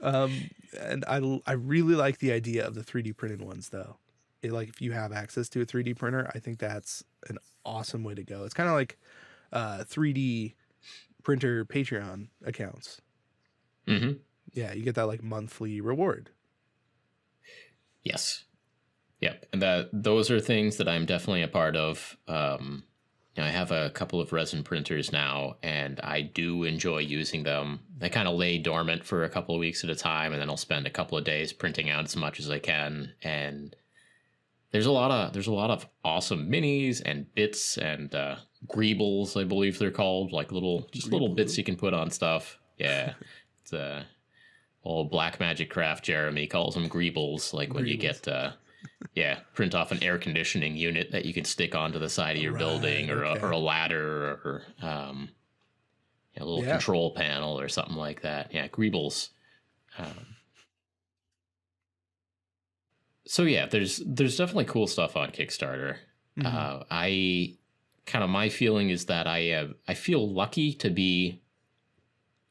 And I really like the idea of the 3D printed ones, though. If you have access to a 3D printer, I think that's an awesome way to go. It's kind of like 3D printer Patreon accounts. Yeah, you get that like monthly reward. Yes. Yep. And those are things that I'm definitely a part of. I have a couple of resin printers now, and I do enjoy using them. They kind of lay dormant for a couple of weeks at a time, and then I'll spend a couple of days printing out as much as I can. And there's a lot of awesome minis and bits and greebles, I believe they're called, like little bits you can put on stuff. Yeah, it's old Black Magic Craft Jeremy calls them greebles, like when you get print off an air conditioning unit that you can stick onto the side of your building, or a ladder, or a little control panel or something like that. Yeah, greebles. So yeah, there's definitely cool stuff on Kickstarter. I kind of my feeling is that I feel lucky to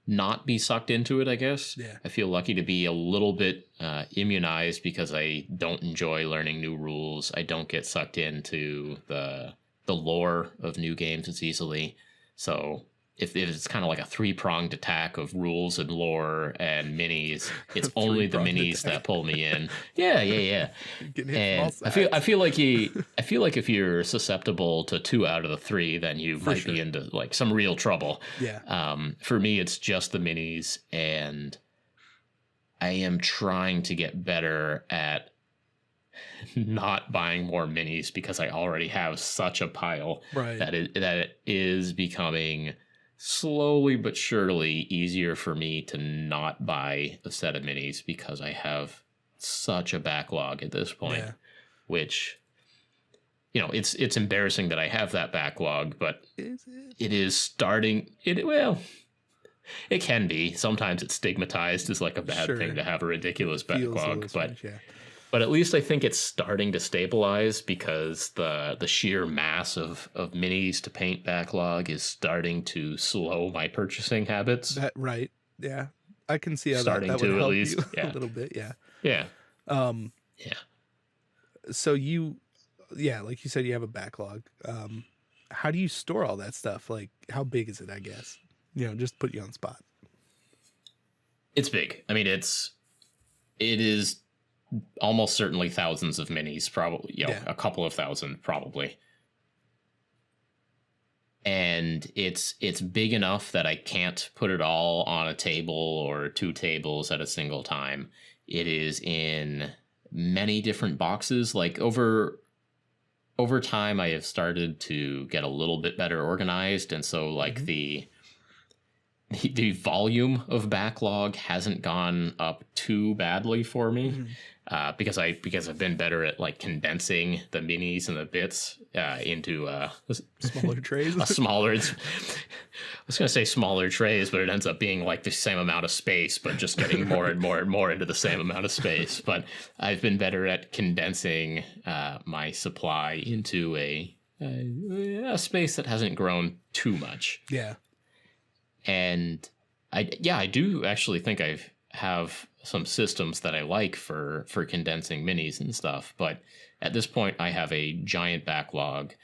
not be sucked into it, I guess. Yeah. I feel lucky to be a little bit immunized because I don't enjoy learning new rules. I don't get sucked into the lore of new games as easily. So if it's kind of like a 3-pronged attack of rules and lore and minis, it's only the minis that pull me in. Yeah. And I feel like if you're susceptible to 2 out of the 3, then you might be into like some real trouble. Yeah. For me, it's just the minis, and I am trying to get better at not buying more minis because I already have such a pile that it is becoming slowly but surely easier for me to not buy a set of minis because I have such a backlog at this point, which, you know, it's embarrassing that I have that backlog, but it is starting. It can be. Sometimes it's stigmatized as like a bad thing to have a ridiculous backlog, but at least I think it's starting to stabilize because the sheer mass of minis to paint backlog is starting to slow my purchasing habits. Right. Yeah. I can see how starting that to would at help least you a little bit. Yeah. Yeah. So like you said, you have a backlog. How do you store all that stuff? Like, how big is it, I guess? You know, just put you on the spot. It's big. I mean, it is almost certainly thousands of minis, probably, a couple of thousand probably. And it's big enough that I can't put it all on a table or 2 tables at a single time. It is in many different boxes. Like over time, I have started to get a little bit better organized. And so like the volume of backlog hasn't gone up too badly for me. Because I've been better at like condensing the minis and the bits into smaller trays. I was gonna say smaller trays, but it ends up being like the same amount of space, but just getting more and more and more into the same amount of space. But I've been better at condensing my supply into a space that hasn't grown too much. Yeah, and I do actually think I have some systems that I like for condensing minis and stuff, but at this point I have a giant backlog.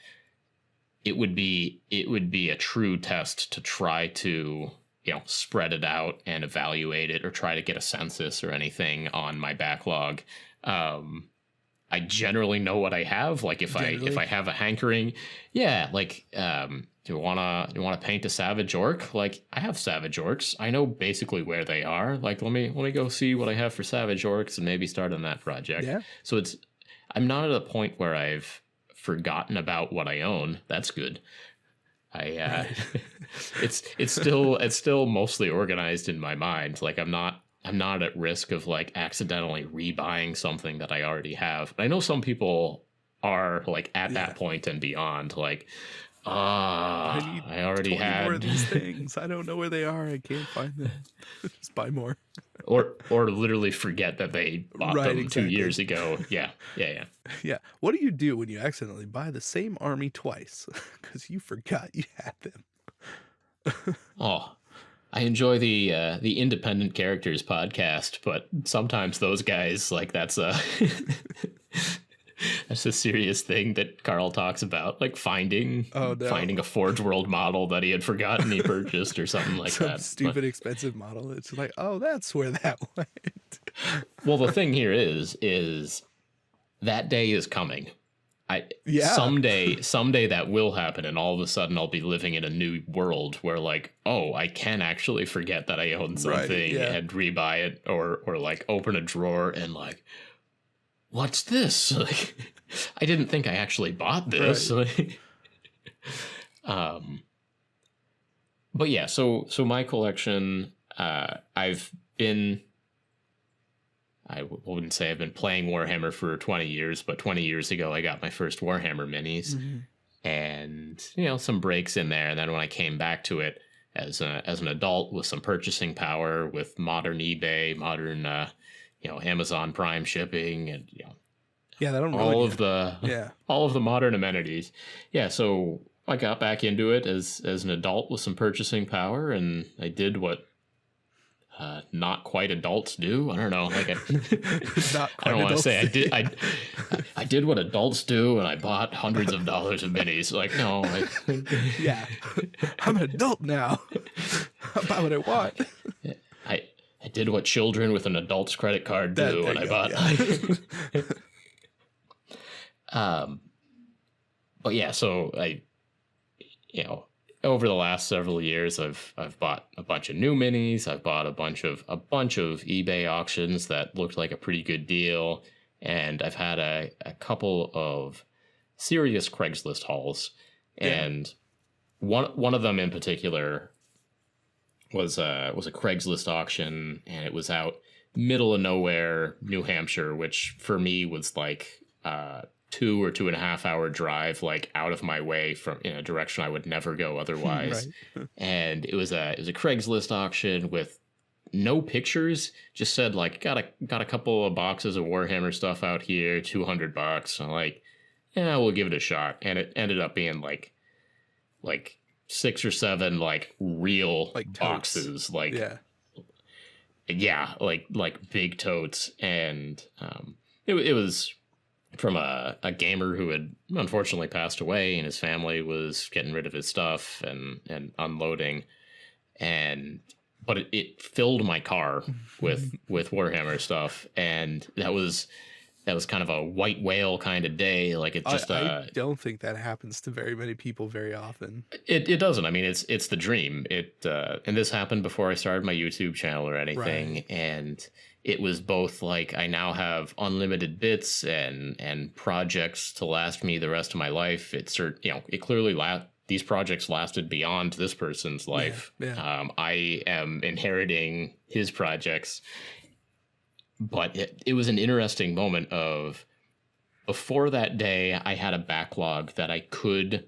It would be a true test to try to, you know, spread it out and evaluate it or try to get a census or anything on my backlog. I generally know what I have. Like if I have a hankering, like do you wanna paint a savage orc? Like I have savage orcs. I know basically where they are. Like let me go see what I have for savage orcs and maybe start on that project. Yeah. So I'm not at a point where I've forgotten about what I own. That's good. It's still mostly organized in my mind. Like I'm not at risk of like accidentally rebuying something that I already have. I know some people are like at that point and beyond, like, I already had more of these things. I don't know where they are. I can't find them. Just buy more. or literally forget that they bought them 2 years ago. Yeah. What do you do when you accidentally buy the same army twice because you forgot you had them? I enjoy the Independent Characters podcast, but sometimes those guys, like that's a serious thing that Carl talks about, like finding a Forge World model that he had forgotten he purchased or something like that. Stupid expensive model. It's like, oh, that's where that went. Well, the thing here is that day is coming. Someday that will happen, and all of a sudden I'll be living in a new world where like, oh, I can actually forget that I own something and rebuy it, or like open a drawer and like, what's this? Like, I didn't think I actually bought this. Right. But yeah, so my collection, I wouldn't say I've been playing Warhammer for 20 years, but 20 years ago I got my first Warhammer minis, and some breaks in there. And then when I came back to it as an adult with some purchasing power, with modern eBay, modern Amazon Prime shipping, and all of the modern amenities. Yeah, so I got back into it as an adult with some purchasing power, and I did what not quite adults do. I don't know. Like I don't want to say I did what adults do, and I bought hundreds of dollars of minis. Like, no. Yeah. I'm an adult now. I buy what I want. I did what children with an adult's credit card do, and I bought. Yeah. But yeah, so over the last several years, I've bought a bunch of new minis. I've bought a bunch of eBay auctions that looked like a pretty good deal, and I've had a couple of serious Craigslist hauls, and one of them in particular was a Craigslist auction, and it was out middle of nowhere, New Hampshire, which for me was like 2 or 2.5 hour drive, like out of my way from in a direction I would never go otherwise. Right. And it was a Craigslist auction with no pictures, just said like got a couple of boxes of Warhammer stuff out here, $200. I'm like, yeah, we'll give it a shot. And it ended up being like 6 or 7 like real like boxes, like like big totes. And it was from a gamer who had unfortunately passed away, and his family was getting rid of his stuff and unloading, but it filled my car with Warhammer stuff, and that was kind of a white whale kind of day. Like it just I don't think that happens to very many people very often. It doesn't. I mean, it's the dream. And this happened before I started my YouTube channel or anything. Right. And it was both like I now have unlimited bits and projects to last me the rest of my life. It clearly these projects lasted beyond this person's life. Yeah. I am inheriting his projects. But it was an interesting moment of, before that day, I had a backlog that I could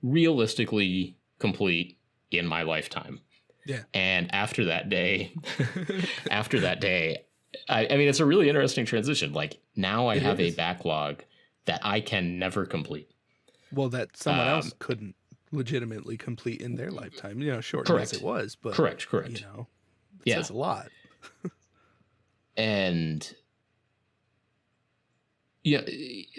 realistically complete in my lifetime. Yeah. And after that day, I mean, it's a really interesting transition. Like now I have a backlog that I can never complete. Well, that someone else couldn't legitimately complete in their lifetime, short as it was. But correct. It says a lot. And yeah,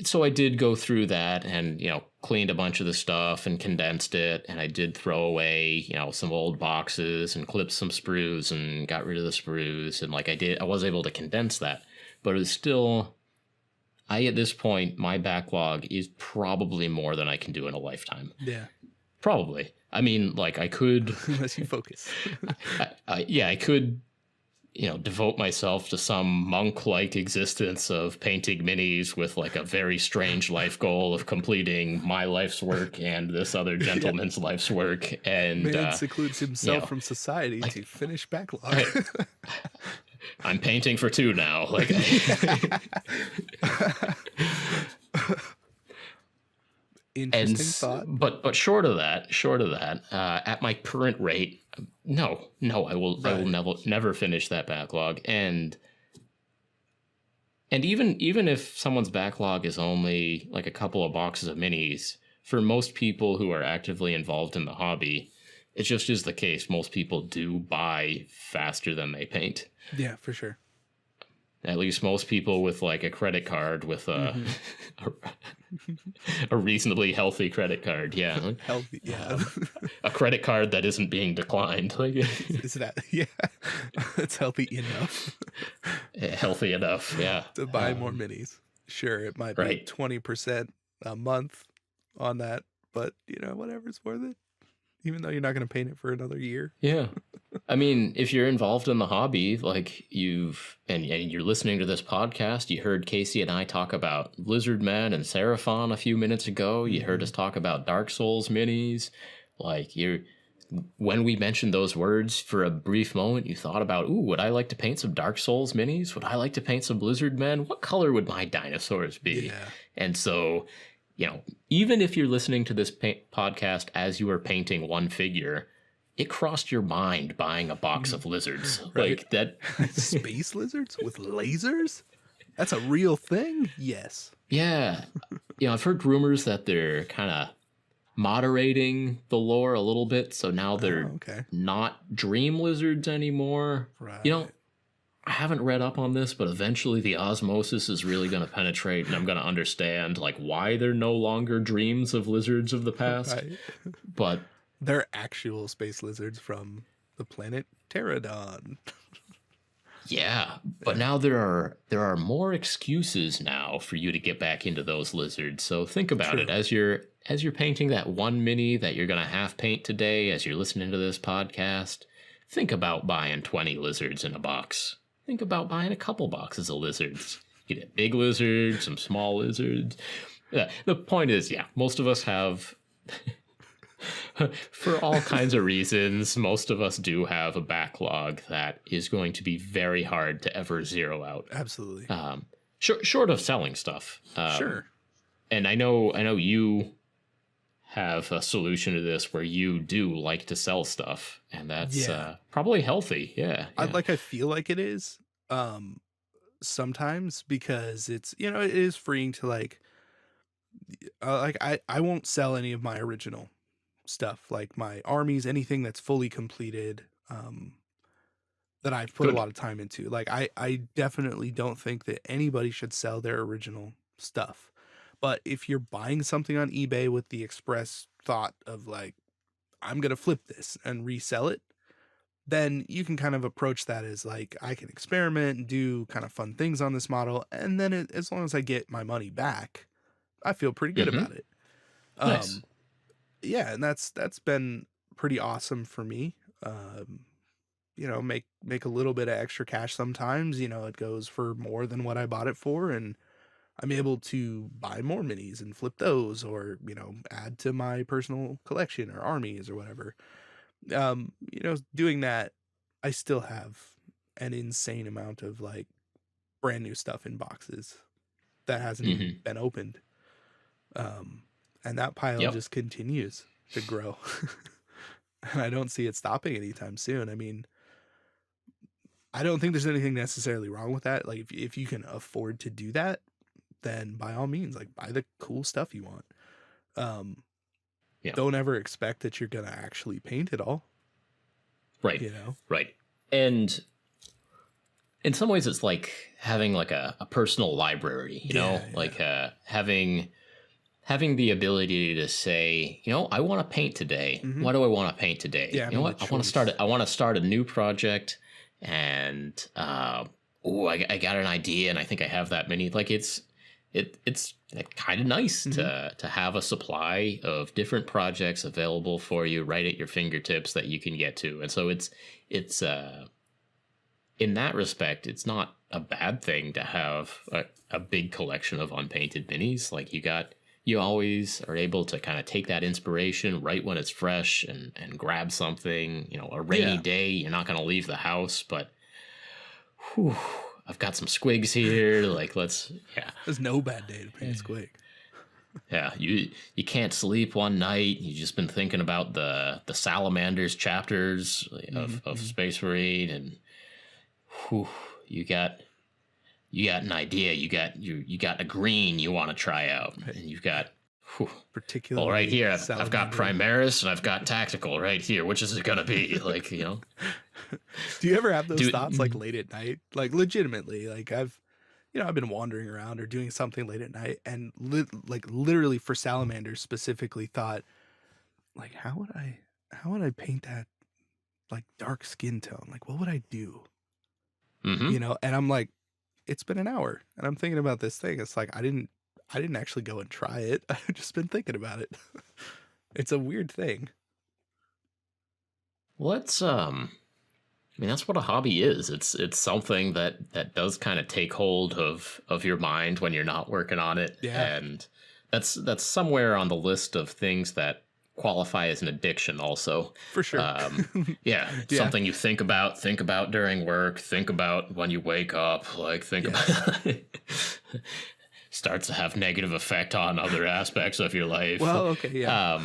so I did go through that and, cleaned a bunch of the stuff and condensed it. And I did throw away, some old boxes and clipped some sprues and got rid of the sprues. And I was able to condense that, but it was still, at this point, my backlog is probably more than I can do in a lifetime. Yeah. Probably. I mean, I could. Unless you focus. I could. Devote myself to some monk-like existence of painting minis with a very strange life goal of completing my life's work and this other gentleman's life's work. And man secludes himself from society to finish backlog. I'm painting for 2 now. Interesting thought. But short of that, at my current rate, no, I will never finish that backlog. And even if someone's backlog is only a couple of boxes of minis, for most people who are actively involved in the hobby, it just is the case. Most people do buy faster than they paint. Yeah, for sure. At least most people with a credit card with a reasonably healthy credit card. Yeah. Healthy. Yeah. A credit card that isn't being declined. Is that? Yeah. It's healthy enough. Healthy enough. Yeah. To buy more minis. Sure. It might be 20% a month on that, but whatever, it's worth it. Even though you're not going to paint it for another year. Yeah. I mean, if you're involved in the hobby, and you're listening to this podcast, you heard Casey and I talk about Lizardmen and Seraphon a few minutes ago. You heard us talk about Dark Souls minis. When we mentioned those words for a brief moment, you thought about, would I like to paint some Dark Souls minis? Would I like to paint some Lizardmen? What color would my dinosaurs be? Yeah. And so, even if you're listening to this podcast as you are painting one figure, it crossed your mind buying a box of lizards. Right. That space lizards with lasers? That's a real thing? Yes. Yeah. I've heard rumors that they're kind of moderating the lore a little bit. So now they're not dream lizards anymore. Right. You know, I haven't read up on this, but eventually the osmosis is really going to penetrate, and I'm going to understand like why they're no longer dreams of lizards of the past. Right. But they're actual space lizards from the planet Pterodon. Yeah, but now there are more excuses now for you to get back into those lizards. So think about it as you're painting that one mini that you're gonna half paint today. As you're listening to this podcast, think about buying 20 lizards in a box. Think about buying a couple boxes of lizards. Get a big lizard, some small lizards. The point is, most of us have. For all kinds of reasons, most of us do have a backlog that is going to be very hard to ever zero out. Absolutely. Short of selling stuff. Sure. And I know you have a solution to this where you do like to sell stuff, and that's probably healthy. Yeah. I feel like it is sometimes, because it's, it is freeing to I won't sell any of my original stuff, like my armies, anything that's fully completed, that I've put a lot of time into. Like I definitely don't think that anybody should sell their original stuff. But if you're buying something on eBay with the express thought of like, I'm going to flip this and resell it, then you can kind of approach that as like, I can experiment and do kind of fun things on this model. And then as long as I get my money back, I feel pretty good about it. Nice. Yeah, and that's been pretty awesome for me. Make a little bit of extra cash sometimes. It goes for more than what I bought it for, and I'm able to buy more minis and flip those, or add to my personal collection or armies or whatever. Doing that, I still have an insane amount of like brand new stuff in boxes that hasn't even been opened. And that pile just continues to grow. And I don't see it stopping anytime soon. I mean, I don't think there's anything necessarily wrong with that. Like if you can afford to do that, then by all means, like buy the cool stuff you want. Don't ever expect that you're going to actually paint it all. Right. Right. And in some ways it's like having like a personal library, having the ability to say, I want to paint today. What do I want to paint today? Yeah, I want to start a new project, and I got an idea, and I think I have that many. Like it's kind of nice to have a supply of different projects available for you right at your fingertips that you can get to. And so it's in that respect, it's not a bad thing to have a big collection of unpainted minis. Like you always are able to kind of take that inspiration right when it's fresh and grab something. A rainy day, you're not going to leave the house, but I've got some squigs here. Like There's no bad day to paint a squig. Yeah, you can't sleep one night. You've just been thinking about the salamanders chapters of Space Marine, and you got an idea. You got a green you want to try out, and you've got particularly. Well, right here, I've got Primaris and I've got Tactical right here. Which is it gonna be? Like Do you ever have those thoughts like late at night? Like legitimately, like I've been wandering around or doing something late at night, and literally for salamanders specifically thought, like, how would I paint that like dark skin tone? Like, what would I do? And I'm like, it's been an hour and I'm thinking about this thing. It's like, I didn't actually go and try it. I've just been thinking about it. It's a weird thing. Well, that's what a hobby is. It's something that does kind of take hold of your mind when you're not working on it. Yeah. And that's somewhere on the list of things that qualify as an addiction also. For sure. Something you think about during work, think about when you wake up, like about starts to have negative effect on other aspects of your life. Well, okay, yeah.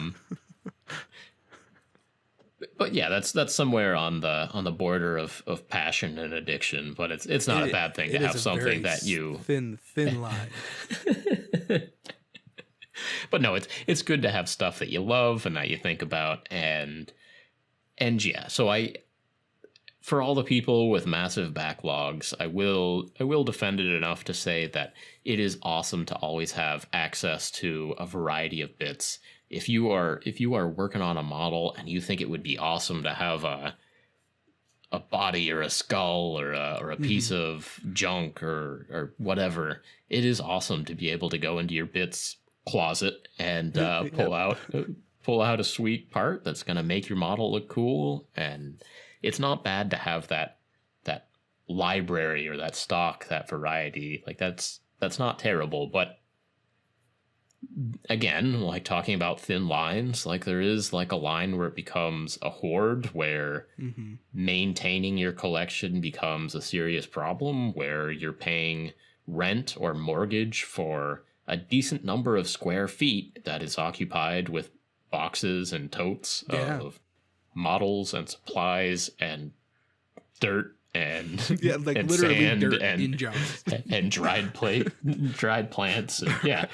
But yeah, that's somewhere on the border of passion and addiction, but it's not a bad thing to have something that you thin line. But no, it's good to have stuff that you love and that you think about, and yeah. So for all the people with massive backlogs, I will defend it enough to say that it is awesome to always have access to a variety of bits. If you are working on a model and you think it would be awesome to have a body or a skull or a piece of junk or whatever, it is awesome to be able to go into your bits closet and pull out a sweet part that's going to make your model look cool. And it's not bad to have that library or that stock, that variety. Like that's not terrible. But again, like talking about thin lines, like there is like a line where it becomes a horde, where maintaining your collection becomes a serious problem, where you're paying rent or mortgage for a decent number of square feet that is occupied with boxes and totes of models and supplies and dirt and like and literally sand dirt and in jars and dried plants and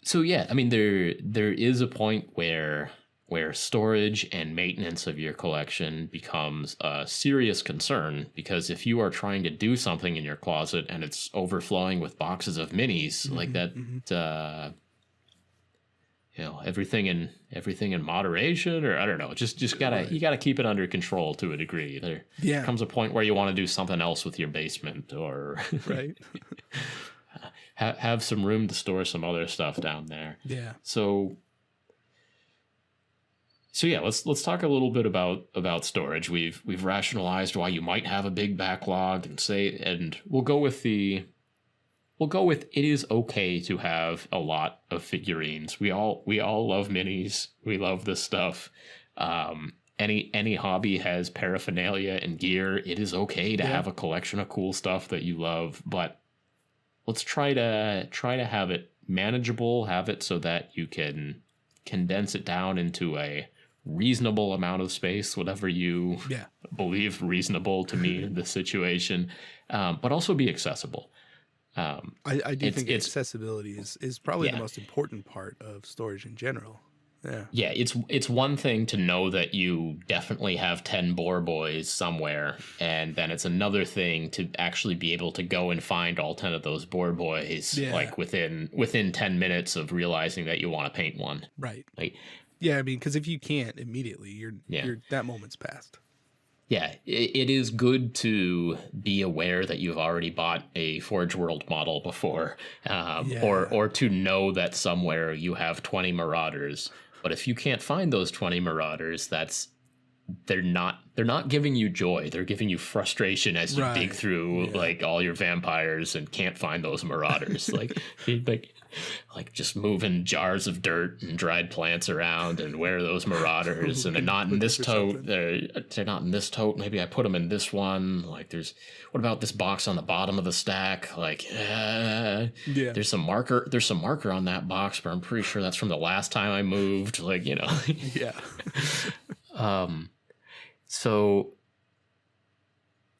so yeah, I mean there is a point where storage and maintenance of your collection becomes a serious concern, because if you are trying to do something in your closet and it's overflowing with boxes of minis, like that everything in moderation, or I don't know, you gotta keep it under control to a degree. There comes a point where you want to do something else with your basement, or right. have some room to store some other stuff down there. Yeah. So yeah, let's talk a little bit about storage. We've rationalized why you might have a big backlog, and we'll go with it is okay to have a lot of figurines. We all love minis. We love this stuff. Any hobby has paraphernalia and gear. It is okay to have a collection of cool stuff that you love, but let's try to have it manageable, have it so that you can condense it down into a reasonable amount of space, whatever you believe reasonable to me in this situation, but also be accessible. I do think accessibility is probably the most important part of storage in general. Yeah, it's one thing to know that you definitely have 10 boar boys somewhere, and then it's another thing to actually be able to go and find all 10 of those boar boys like within 10 minutes of realizing that you want to paint one. Right. Like, yeah, I mean, because if you can't immediately, you're that moment's passed. Yeah, it is good to be aware that you've already bought a Forge World model before, or to know that somewhere you have 20 Marauders. But if you can't find those 20 Marauders, they're not giving you joy. They're giving you frustration as you dig through like all your vampires and can't find those Marauders. like just moving jars of dirt and dried plants around, and where are those Marauders? And they're not in this tote. They're not in this tote. Maybe I put them in this one. Like what about this box on the bottom of the stack? Like there's some marker on that box, but I'm pretty sure that's from the last time I moved. Like, So,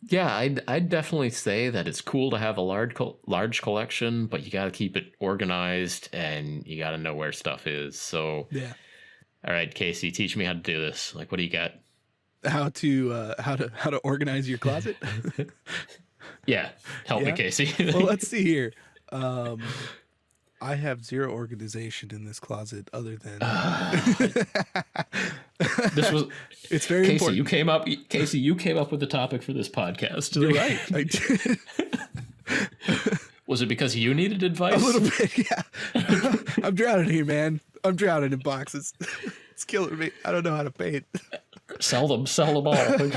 yeah, I'd definitely say that it's cool to have a large collection, but you got to keep it organized and you got to know where stuff is. So, all right, Casey, teach me how to do this. Like, what do you got? How to organize your closet? Yeah, help me, Casey. Well, let's see here. I have zero organization in this closet, other than it's very Casey, important. You came up with the topic for this podcast. You're right. I did. Was it because you needed advice? A little bit, yeah. I'm drowning here, man. I'm drowning in boxes. It's killing me. I don't know how to paint. Sell them all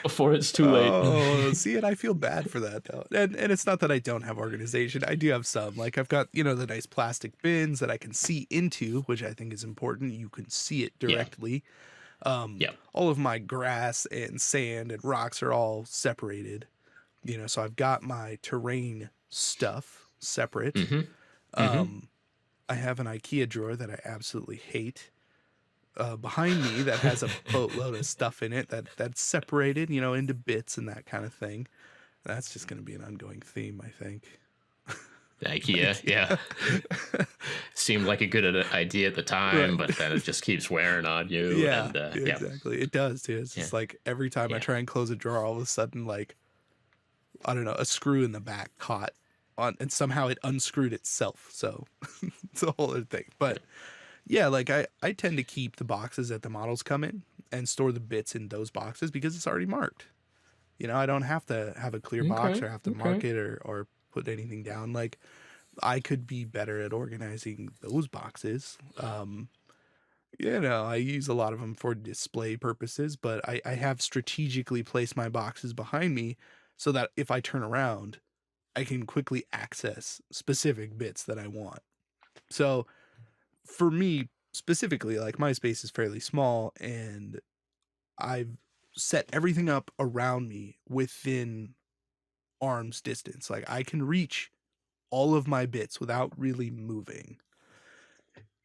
before it's too late. Oh, see, and I feel bad for that though. And it's not that I don't have organization. I do have some. Like I've got, the nice plastic bins that I can see into, which I think is important. You can see it directly. All of my grass and sand and rocks are all separated. So I've got my terrain stuff separate. I have an IKEA drawer that I absolutely hate. Behind me that has a boatload of stuff in it that's separated, into bits and that kind of thing. That's just going to be an ongoing theme, I think. IKEA, yeah. Seemed like a good idea at the time, but then it just keeps wearing on you. Yeah, And yeah, exactly. It does too. It's just like every time I try and close a drawer, all of a sudden, like, I don't know, a screw in the back caught on, and somehow it unscrewed itself. So it's a whole other thing. But yeah, like I tend to keep the boxes that the models come in and store the bits in those boxes because it's already marked. You know, I don't have to have a clear box or have to mark it or put anything down. Like, I could be better at organizing those boxes. You know, I use a lot of them for display purposes, but I have strategically placed my boxes behind me so that if I turn around, I can quickly access specific bits that I want. So for me specifically, like, my space is fairly small and I've set everything up around me within arm's distance. Like, I can reach all of my bits without really moving.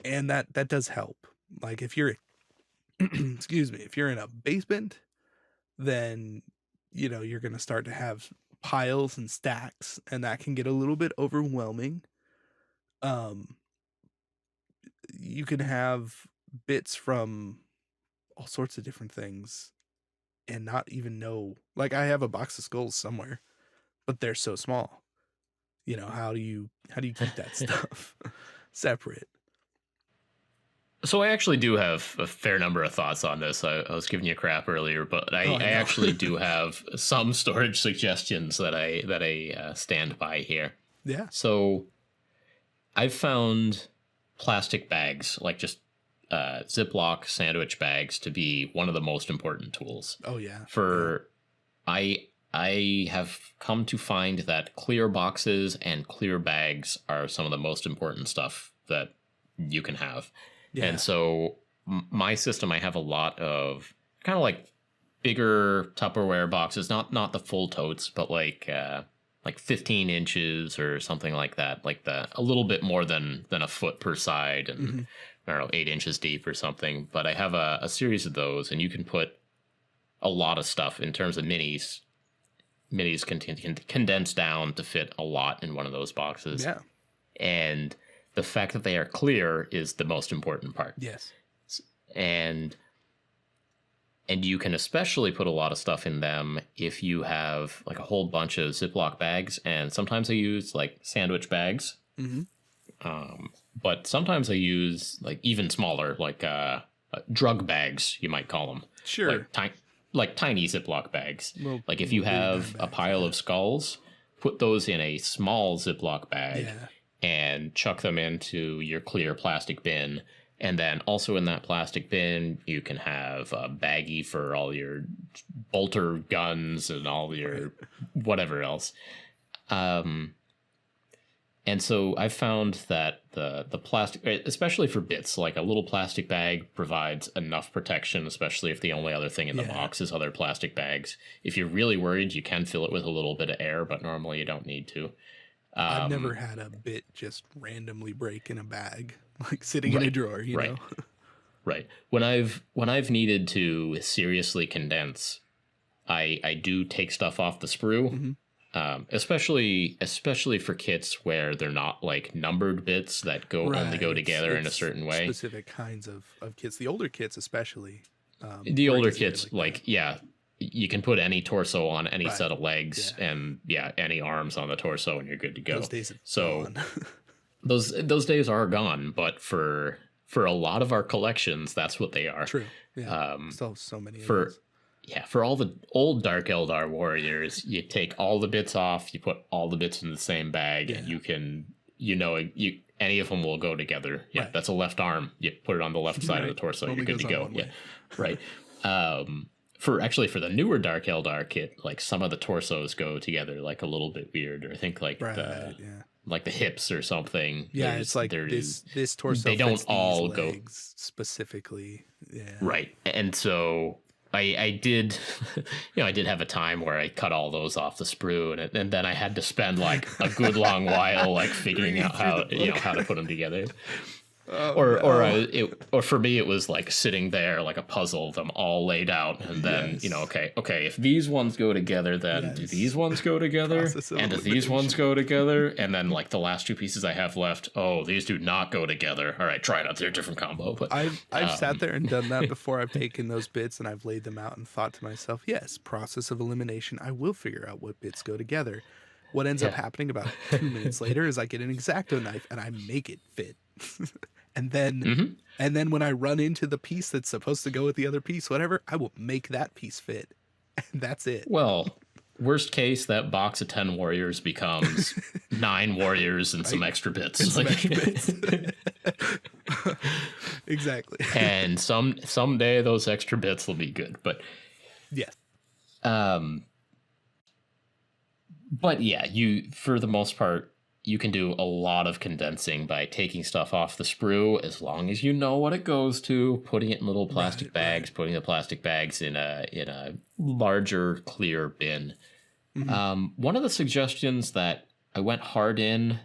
And that does help. Like, if you're excuse me, if you're in a basement, then, you know, you're going to start to have piles and stacks, and that can get a little bit overwhelming. You can have bits from all sorts of different things and not even know. Like, I have a box of skulls somewhere, but they're so small. You know, how do you keep that stuff separate? So I actually do have a fair number of thoughts on this. I was giving you crap earlier, but I actually do have some storage suggestions that I stand by here. Yeah. So I've found plastic bags, like just Ziploc sandwich bags, to be one of the most important tools. Oh yeah. I have come to find that clear boxes and clear bags are some of the most important stuff that you can have. Yeah. And so my system, I have a lot of kind of like bigger Tupperware boxes, not the full totes, but like 15 inches or something like that, like a little bit more than a foot per side, and I don't know, 8 inches deep or something. But I have a series of those, and you can put a lot of stuff in terms of minis. Minis can condense down to fit a lot in one of those boxes. Yeah. And the fact that they are clear is the most important part. Yes. And you can especially put a lot of stuff in them if you have like a whole bunch of Ziploc bags. And sometimes I use like sandwich bags. But sometimes I use like even smaller, like drug bags, you might call them. Sure. Like tiny Ziploc bags. Like if you have a pile of skulls, put those in a small Ziploc bag. Yeah. And chuck them into your clear plastic bin. And then also in that plastic bin, you can have a baggie for all your bolter guns and all your whatever else. And so I found that the plastic, especially for bits, like a little plastic bag provides enough protection, especially if the only other thing in the box is other plastic bags. If you're really worried, you can fill it with a little bit of air, but normally you don't need to. I've never had a bit just randomly break in a bag, like sitting in a drawer, you know? Right. When I've needed to seriously condense, I do take stuff off the sprue, especially for kits where they're not like numbered bits that only go together in a certain way. Specific kinds of kits, the older kits especially. The older kits, you can put any torso on any set of legs and any arms on the torso and you're good to go. Those days gone. those days are gone, but for a lot of our collections, that's what they are. True. Yeah. Still so many for all the old Dark Eldar warriors, you take all the bits off, you put all the bits in the same bag, and you can any of them will go together. Yeah, that's a left arm. You put it on the left side of the torso, you're good to go. Yeah. Right. For the newer Dark Eldar kit, like some of the torsos go together like a little bit weird, or I think like the hips or something. Yeah, it's like this torso. They don't all go specifically. Yeah. Right, and so I did, I did have a time where I cut all those off the sprue, and then I had to spend like a good long while like figuring out how to put them together. Or for me, it was like sitting there like a puzzle, them all laid out, and then okay, if these ones go together, then do these ones go together, and do these ones go together, and then like the last two pieces I have left, oh, these do not go together. All right, try it out. They're a different combo. But I've sat there and done that before. I've taken those bits and I've laid them out and thought to myself, yes, process of elimination. I will figure out what bits go together. What ends up happening about 2 minutes later is I get an X-Acto knife and I make it fit. And then when I run into the piece that's supposed to go with the other piece, whatever, I will make that piece fit. And that's it. Well, worst case, that box of 10 warriors becomes 9 warriors and some extra bits. And some extra bits. Exactly. And someday those extra bits will be good. But yes. But yeah, for the most part, you can do a lot of condensing by taking stuff off the sprue, as long as you know what it goes to, putting it in little plastic bags, putting the plastic bags in a larger clear bin. One of the suggestions that I went hard in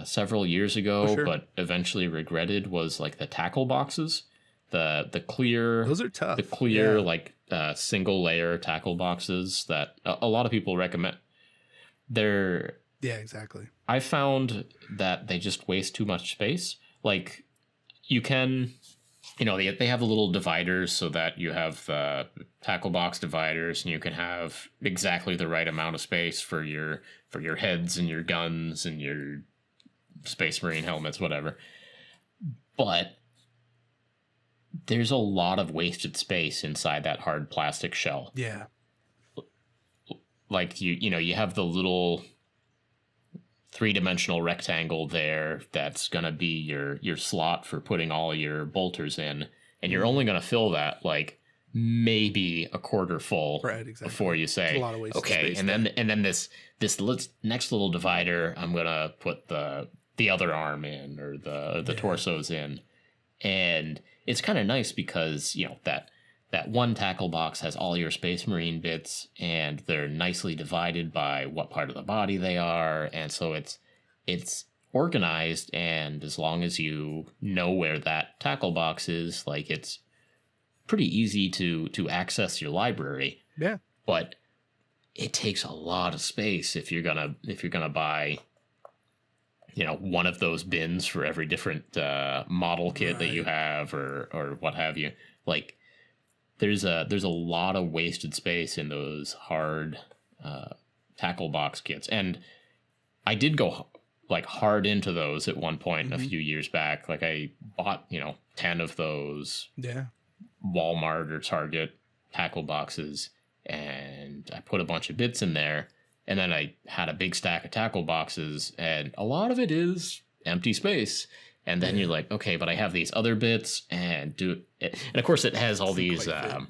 several years ago, but eventually regretted, was like the tackle boxes, the clear. Those are tough. The clear single layer tackle boxes that a lot of people recommend. Exactly. I found that they just waste too much space. Like, you can, they have the little dividers so that you have tackle box dividers, and you can have exactly the right amount of space for your heads and your guns and your Space Marine helmets, whatever. But there's a lot of wasted space inside that hard plastic shell. Yeah. Like, you have the little 3-dimensional rectangle there that's going to be your slot for putting all your bolters in, and you're only going to fill that like maybe a quarter full before you say, okay, and then this next little divider, I'm going to put the other arm in, or the torsos in. And it's kind of nice because, that one tackle box has all your Space Marine bits, and they're nicely divided by what part of the body they are. And so it's organized, and as long as you know where that tackle box is, like, it's pretty easy to access your library. Yeah. But it takes a lot of space if you're gonna buy, one of those bins for every different model kit that you have, or what have you. Like, there's a lot of wasted space in those hard tackle box kits, and I did go like hard into those at one point a few years back. Like, I bought 10 of those Walmart or Target tackle boxes, and I put a bunch of bits in there, and then I had a big stack of tackle boxes, and a lot of it is empty space. And then you're like, okay, but I have these other bits, and of course it has all these, all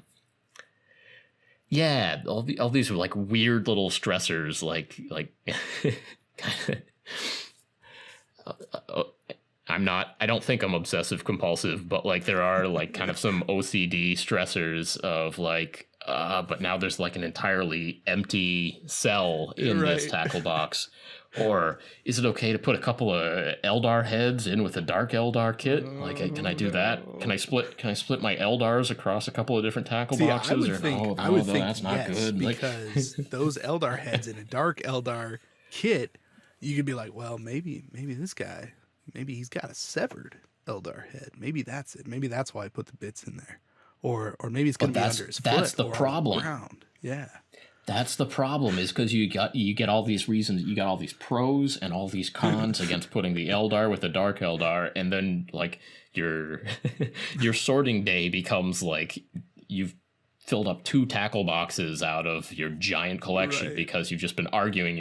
these are like weird little stressors, like I don't think I'm obsessive compulsive, but like there are like kind of some OCD stressors of like, but now there's like an entirely empty cell in this tackle box. Or is it okay to put a couple of Eldar heads in with a dark Eldar kit? Like, can I do that? Can I split my Eldars across a couple of different tackle boxes? I would think that's not good. Because those Eldar heads in a dark Eldar kit, you could be like, well, maybe this guy, maybe he's got a severed Eldar head. Maybe that's it. Maybe that's why I put the bits in there. Or maybe it's going to be under his foot. That's the problem. Yeah. That's the problem, is because you get all these reasons, you got all these pros and all these cons against putting the Eldar with the Dark Eldar, and then like your sorting day becomes like you've filled up 2 tackle boxes out of your giant collection because you've just been arguing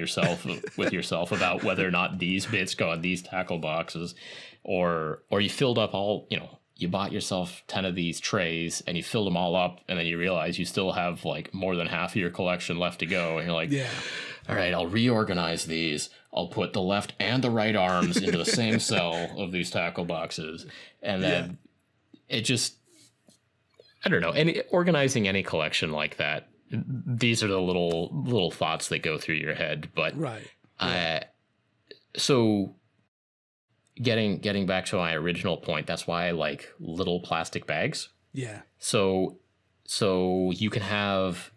with yourself about whether or not these bits go on these tackle boxes, or you filled up all, you bought yourself 10 of these trays and you filled them all up, and then you realize you still have like more than half of your collection left to go. And you're like, all right, I'll reorganize these. I'll put the left and the right arms into the same cell of these tackle boxes. And then it just, I don't know, organizing any collection like that, these are the little thoughts that go through your head. But so getting back to my original point, that's why I like little plastic bags. Yeah. So you can have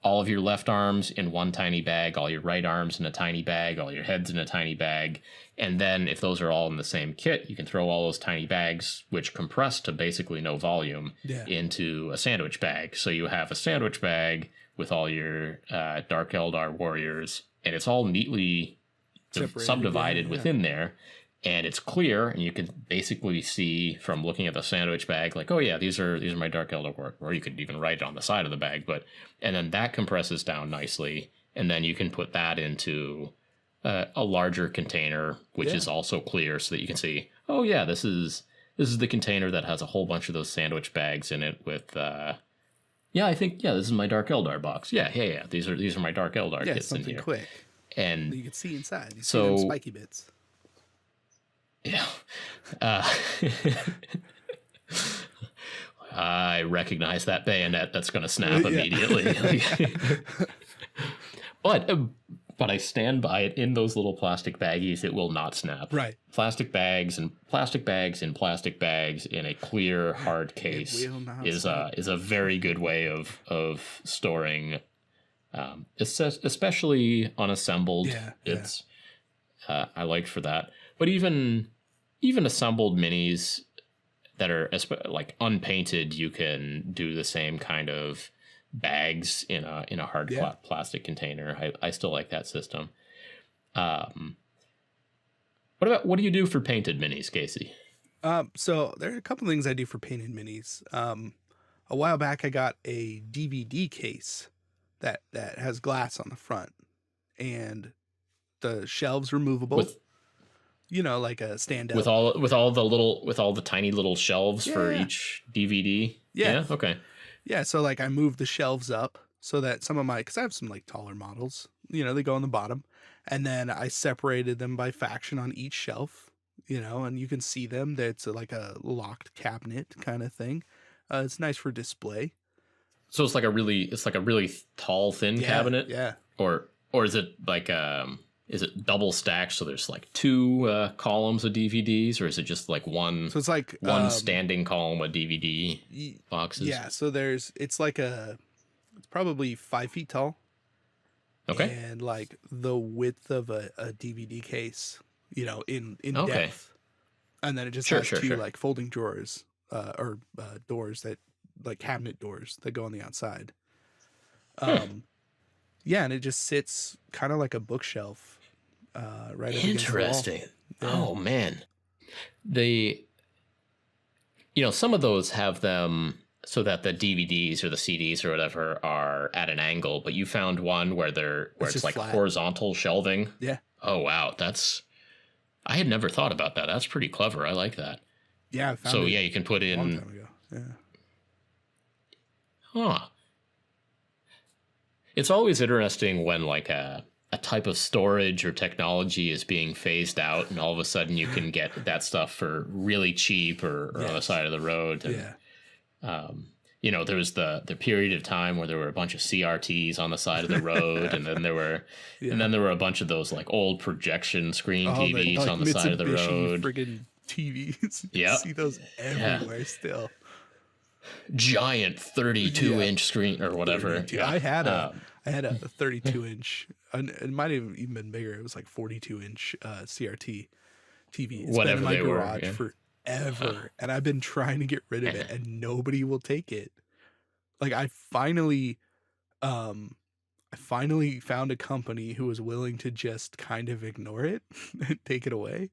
all of your left arms in one tiny bag, all your right arms in a tiny bag, all your heads in a tiny bag. And then if those are all in the same kit, you can throw all those tiny bags, which compress to basically no volume, into a sandwich bag. So you have a sandwich bag with all your Dark Eldar warriors, and it's all neatly subdivided within there. And it's clear, and you can basically see from looking at the sandwich bag, like, oh yeah, these are my Dark Eldar work. Or you could even write it on the side of the bag, and then that compresses down nicely, and then you can put that into a larger container, which is also clear, so that you can see, oh yeah, this is the container that has a whole bunch of those sandwich bags in it with. I think this is my Dark Eldar box. Yeah. These are my Dark Eldar kits in here. Quick, and you can see inside. You see them spiky bits. Yeah. I recognize that bayonet that's going to snap immediately. But I stand by it. In those little plastic baggies, it will not snap. Right. Plastic bags in plastic bags in a clear, hard case is a very good way of storing, especially unassembled. It's I like for that. But even assembled minis that are like unpainted, you can do the same kind of bags in a hard plastic container. I still like that system. What do you do for painted minis, Casey? So there are a couple things I do for painted minis. A while back I got a DVD case that has glass on the front, and the shelves removable. Like a stand up with all the tiny little shelves for each DVD. Yeah. Okay. Yeah. So like I moved the shelves up so that some of because I have some like taller models, they go on the bottom, and then I separated them by faction on each shelf, and you can see them. That's like a locked cabinet kind of thing. It's nice for display. So it's like a really tall, thin cabinet. Yeah. Or is it like is it double stacked, so there's like two columns of DVDs, or is it just like one? So it's like one standing column of DVD boxes. Yeah, so it's probably 5 feet tall. Okay. And like the width of a DVD case, in depth. And then it just has two like folding drawers or doors that like cabinet doors that go on the outside. Yeah, and it just sits kind of like a bookshelf. Right. Interesting. Oh man, some of those have them so that the DVDs or the CDs or whatever are at an angle, but you found one where it's like flat. Horizontal shelving. Yeah. Oh wow, I had never thought about that. That's pretty clever. I like that. Yeah. You can put in. A long time ago. Yeah. Huh. It's always interesting when like a type of storage or technology is being phased out, and all of a sudden you can get that stuff for really cheap or on the side of the road. And, there was the period of time where there were a bunch of CRTs on the side of the road, and then there were a bunch of those like old projection screen TVs on the side of the road. Friggin' TVs. You see those everywhere still. Giant 32-inch screen or whatever. I had a 32-inch. It might have even been bigger. It was like 42-inch CRT TV. It's been in my garage forever, and I've been trying to get rid of it, and nobody will take it. Like I finally found a company who was willing to just kind of ignore it and take it away.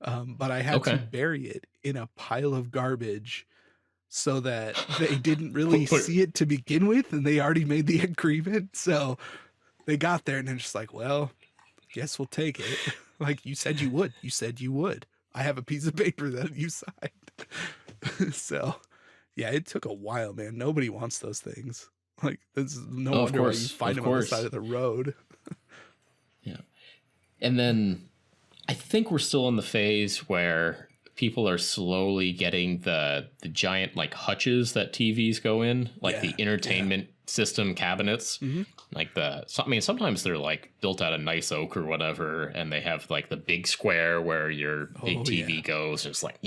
But I had to bury it in a pile of garbage so that they didn't really see it to begin with, and they already made the agreement. So they got there and they're just like, well, guess we'll take it. Like you said you would. You said you would. I have a piece of paper that you signed. So yeah, it took a while, man. Nobody wants those things. Like this is no wonder why you find them on the side of the road. Yeah. And then I think we're still in the phase where people are slowly getting the giant like hutches that TVs go in, like the entertainment system cabinets. Mm-hmm. Like sometimes they're like built out of nice oak or whatever, and they have like the big square where your big TV goes. There's like,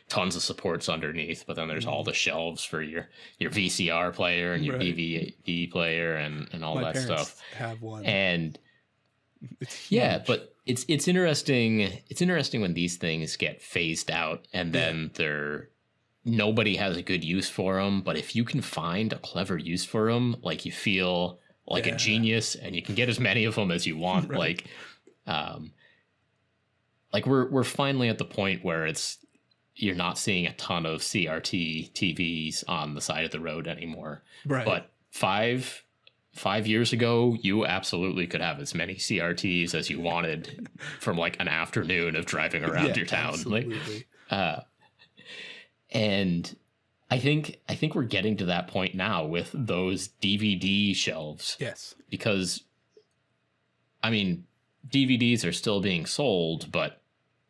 tons of supports underneath, but then there's all the shelves for your VCR player and your DVD player and all that stuff. Have one. And it's huge. but it's interesting. It's interesting when these things get phased out and then nobody has a good use for them. But if you can find a clever use for them, like you feel like a genius, and you can get as many of them as you want. Like we're finally at the point where you're not seeing a ton of CRT TVs on the side of the road anymore. Right. But 5 years ago, you absolutely could have as many CRTs as you wanted from like an afternoon of driving around your town. Absolutely. And I think we're getting to that point now with those DVD shelves. Yes. Because, I mean, DVDs are still being sold, but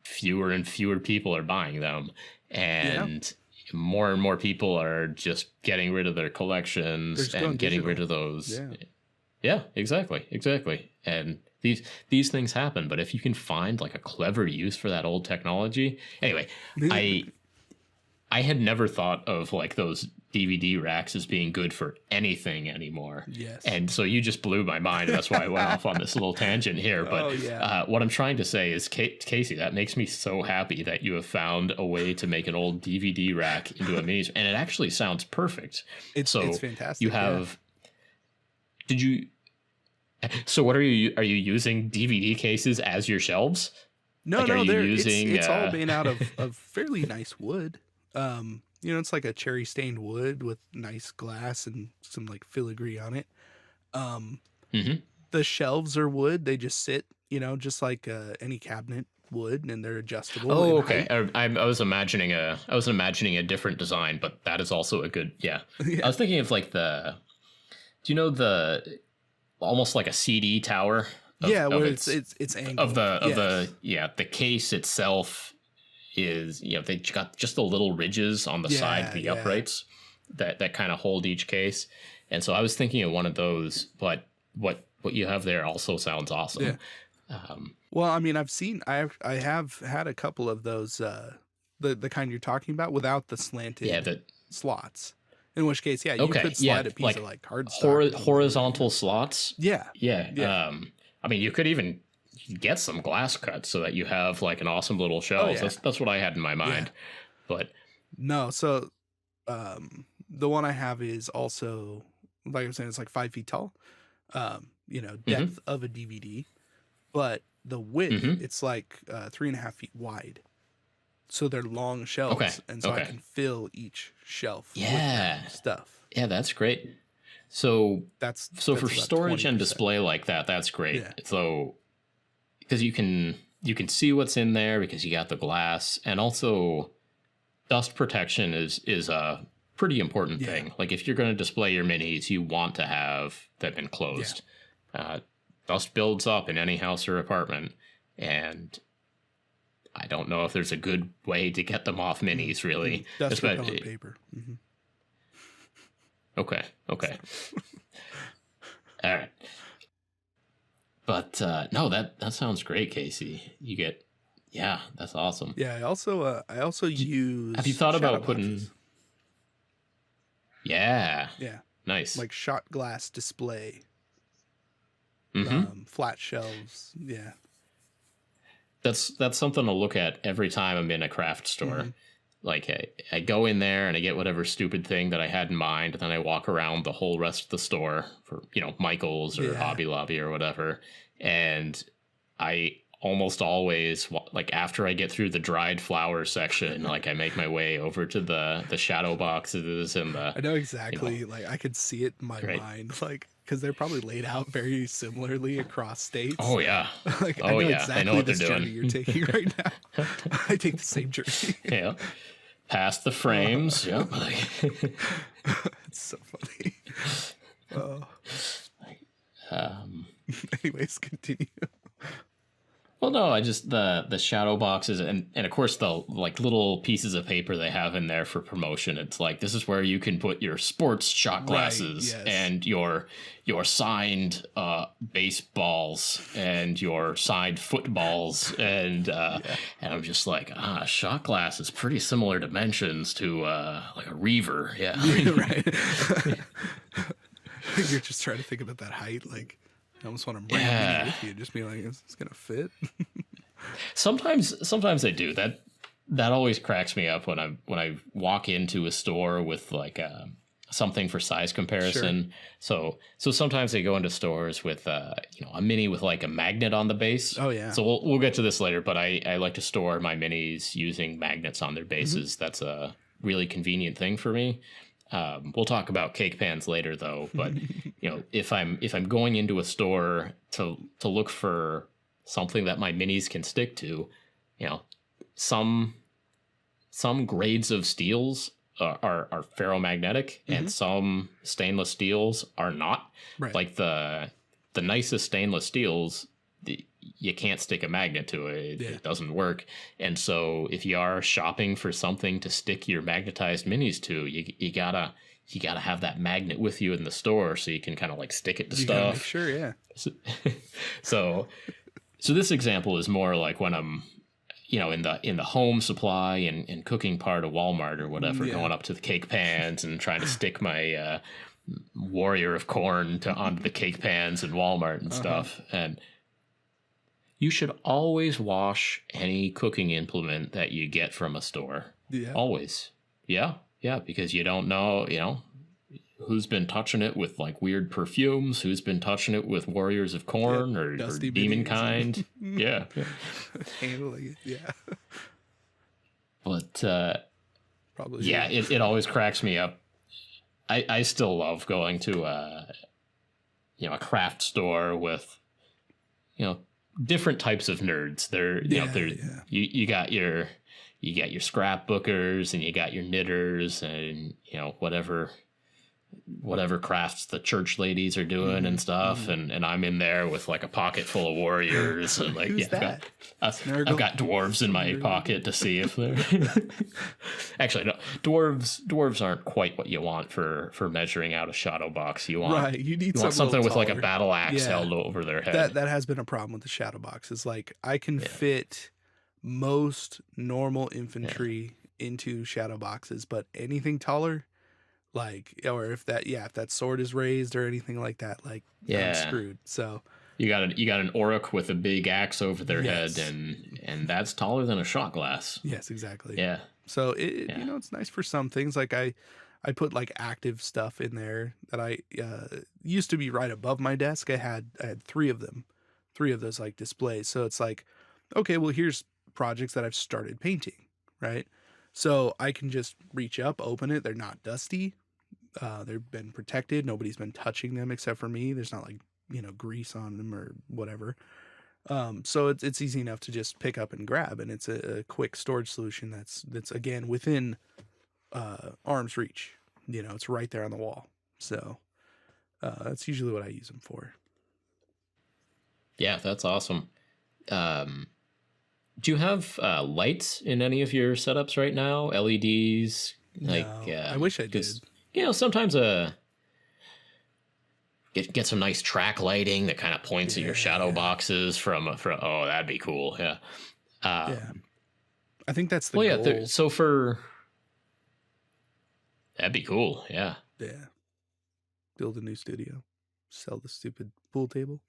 fewer and fewer people are buying them. And more and more people are just getting rid of their collections and getting rid of those. Yeah, exactly. And these things happen. But if you can find like a clever use for that old technology. Anyway, I had never thought of like those DVD racks as being good for anything anymore. Yes. And so you just blew my mind. That's why I went off on this little tangent here. But what I'm trying to say is, Casey, that makes me so happy that you have found a way to make an old DVD rack into a mini. And it actually sounds perfect. It's fantastic. You have... Did you... So what are you using DVD cases as your shelves? No, it's all made out of fairly nice wood. It's like a cherry stained wood with nice glass and some like filigree on it. The shelves are wood. They just sit, just like any cabinet would, and they're adjustable. Oh, okay. I was imagining a different design, but that is also a good. Yeah. I was thinking of like do you know almost like a CD tower? Where it's angled. The case itself is, they got just the little ridges on the side, the uprights that kind of hold each case. And so I was thinking of one of those, but what you have there also sounds awesome. Well, I mean, I have had a couple of those, the kind you're talking about without the slanted slots. In which case, you could slide a piece of like cardstock. Horizontal slots. Yeah. I mean, you could even get some glass cuts so that you have like an awesome little shelf. That's what I had in my mind. But no, so the one I have is also, like I was saying, it's like 5 feet tall. Depth of a DVD, but the width it's like 3.5 feet wide. So they're long shelves, and so I can fill each shelf with stuff. Yeah, that's great. So that's for storage 20%. And display like that, that's great. So because you can see what's in there because you got the glass, and also dust protection is a pretty important thing. Like if you're going to display your minis, you want to have them enclosed. Dust builds up in any house or apartment, and I don't know if there's a good way to get them off minis, really. Dust repellent paper. Okay. All right. But no, that sounds great, Casey. You get, that's awesome. Yeah, I also use. Have you thought about putting? Boxes. Yeah. Nice. Like shot glass display. Flat shelves. Yeah. That's something to look at every time I'm in a craft store. Like I go in there and I get whatever stupid thing that I had in mind, and then I walk around the whole rest of the store for, Michael's or Hobby Lobby or whatever. And I almost always, like after I get through the dried flower section, like I make my way over to the shadow boxes and I know exactly. Like I could see it in my mind, like, because they're probably laid out very similarly across states. Oh yeah. Like I know exactly this journey you're taking right now. I take the same journey. Past the frames. It's so funny. Anyways, continue. Well, no, I just the shadow boxes and of course the like little pieces of paper they have in there for promotion. It's like this is where you can put your sports shot glasses yes. and your signed baseballs and your signed footballs and I'm just like shot glass is pretty similar dimensions to like a Reaver, yeah. Right. You're just trying to think about that height, like. I almost want to bring it with you, just be like, is this gonna fit? Sometimes I do that. That always cracks me up when I walk into a store with like something for size comparison. Sure. So sometimes I go into stores with a mini with like a magnet on the base. Oh yeah. So we'll get to this later, but I like to store my minis using magnets on their bases. Mm-hmm. That's a really convenient thing for me. We'll talk about cake pans later, though. But if I'm going into a store to look for something that my minis can stick to, some grades of steels are ferromagnetic, mm-hmm. and some stainless steels are not. Right. Like the nicest stainless steels, you can't stick a magnet to it. It doesn't work. And so if you are shopping for something to stick your magnetized minis to, you gotta have that magnet with you in the store so you can kind of like stick it to stuff. Make sure, yeah. So this example is more like when I'm, in the home supply and cooking part of Walmart or whatever, going up to the cake pans and trying to stick my warrior of corn onto the cake pans in Walmart and stuff. And you should always wash any cooking implement that you get from a store. Yeah. Always. Yeah. Yeah. Because you don't know, who's been touching it with like weird perfumes, who's been touching it with warriors of corn or demon kind. Yeah. Handling it. Yeah. But, probably. Yeah, it always cracks me up. I still love going to a craft store with, different types of nerds. You got your scrapbookers and you got your knitters and whatever crafts the church ladies are doing and stuff, and I'm in there with like a pocket full of warriors and like I've got dwarves in my pocket to see if they're actually no, dwarves aren't quite what you want for measuring out a shadow box. You want you need something with like a battle axe held over their head. That has been a problem with the shadow box. Is like I can fit most normal infantry into shadow boxes, but anything taller, like, or if that sword is raised or anything like that, like I'm screwed. So you got an orc with a big axe over their head, and that's taller than a shot glass. Yes, exactly. Yeah. So it's nice for some things. Like I put like active stuff in there that I used to be right above my desk. I had 3 of them, 3 of those like displays. So it's like, okay, well here's projects that I've started painting, right? So I can just reach up, open it. They're not dusty. They've been protected. Nobody's been touching them except for me. There's not like, grease on them or whatever. So it's easy enough to just pick up and grab, and it's a quick storage solution that's again within arm's reach. It's right there on the wall. So that's usually what I use them for. Yeah, that's awesome. Do you have lights in any of your setups right now? LEDs? Like, no, I wish I did. Sometimes get some nice track lighting that kind of points at your shadow boxes from oh, that'd be cool. Yeah. I think that's the goal. That'd be cool. Yeah. Yeah. Build a new studio. Sell the stupid pool table.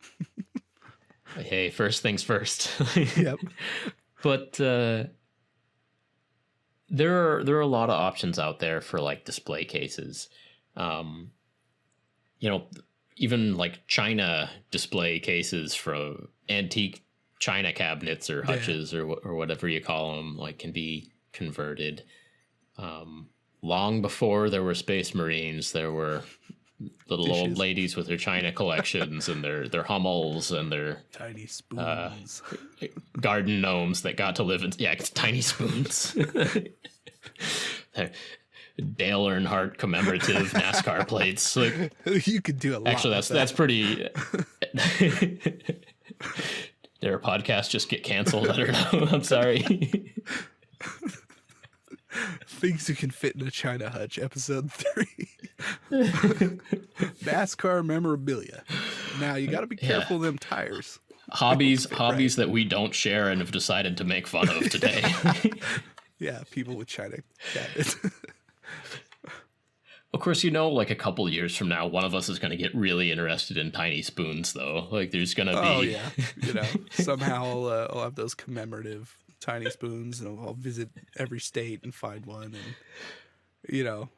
Hey, first things first. Yep. But there are a lot of options out there for like display cases. Even like China display cases for antique China cabinets or hutches or whatever you call them, like can be converted. Long before there were Space Marines, there were little old ladies with their China collections and their Hummels and their tiny spoons, garden gnomes that got to live in tiny spoons. Dale Earnhardt commemorative NASCAR plates. Like, you could do a lot. Actually, that's pretty. Did our podcast just get canceled? I don't know. I'm sorry. Things you can fit in a China hutch, episode 3. NASCAR memorabilia. Now you got to be careful of them tires. Hobbies that we don't share and have decided to make fun of today. Yeah, people with China cabinets. Of course, you know, like a couple years from now, one of us is going to get really interested in tiny spoons, though. Like, there's going to be... Oh, yeah. You know, somehow I'll have those commemorative tiny spoons, and I'll visit every state and find one, and, you know,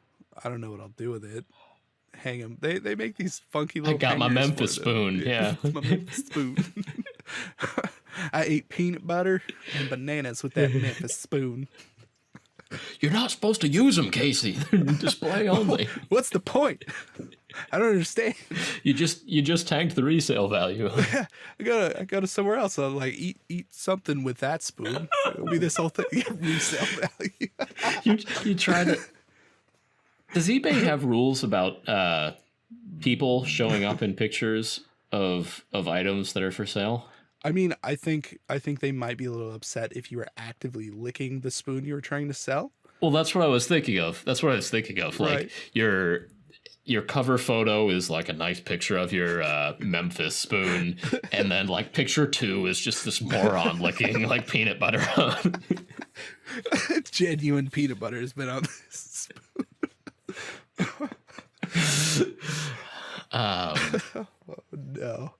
I don't know what I'll do with it. Hang them. They make these funky little... I got my Memphis spoon, yeah. My Memphis spoon. I ate peanut butter and bananas with that Memphis spoon. You're not supposed to use them, Casey. They're display only. What's the point? I don't understand. You just tanked the resale value. Yeah, I go to somewhere else. I'll like eat something with that spoon. It'll be this whole thing. Resale value. you try to... Does eBay have rules about people showing up in pictures of items that are for sale? I mean, I think they might be a little upset if you were actively licking the spoon you were trying to sell. Well, that's what I was thinking of. Like, Right. your cover photo is like a nice picture of your Memphis spoon, and then like picture 2 is just this moron licking like peanut butter on. Genuine peanut butter has been on this spoon. Oh, no.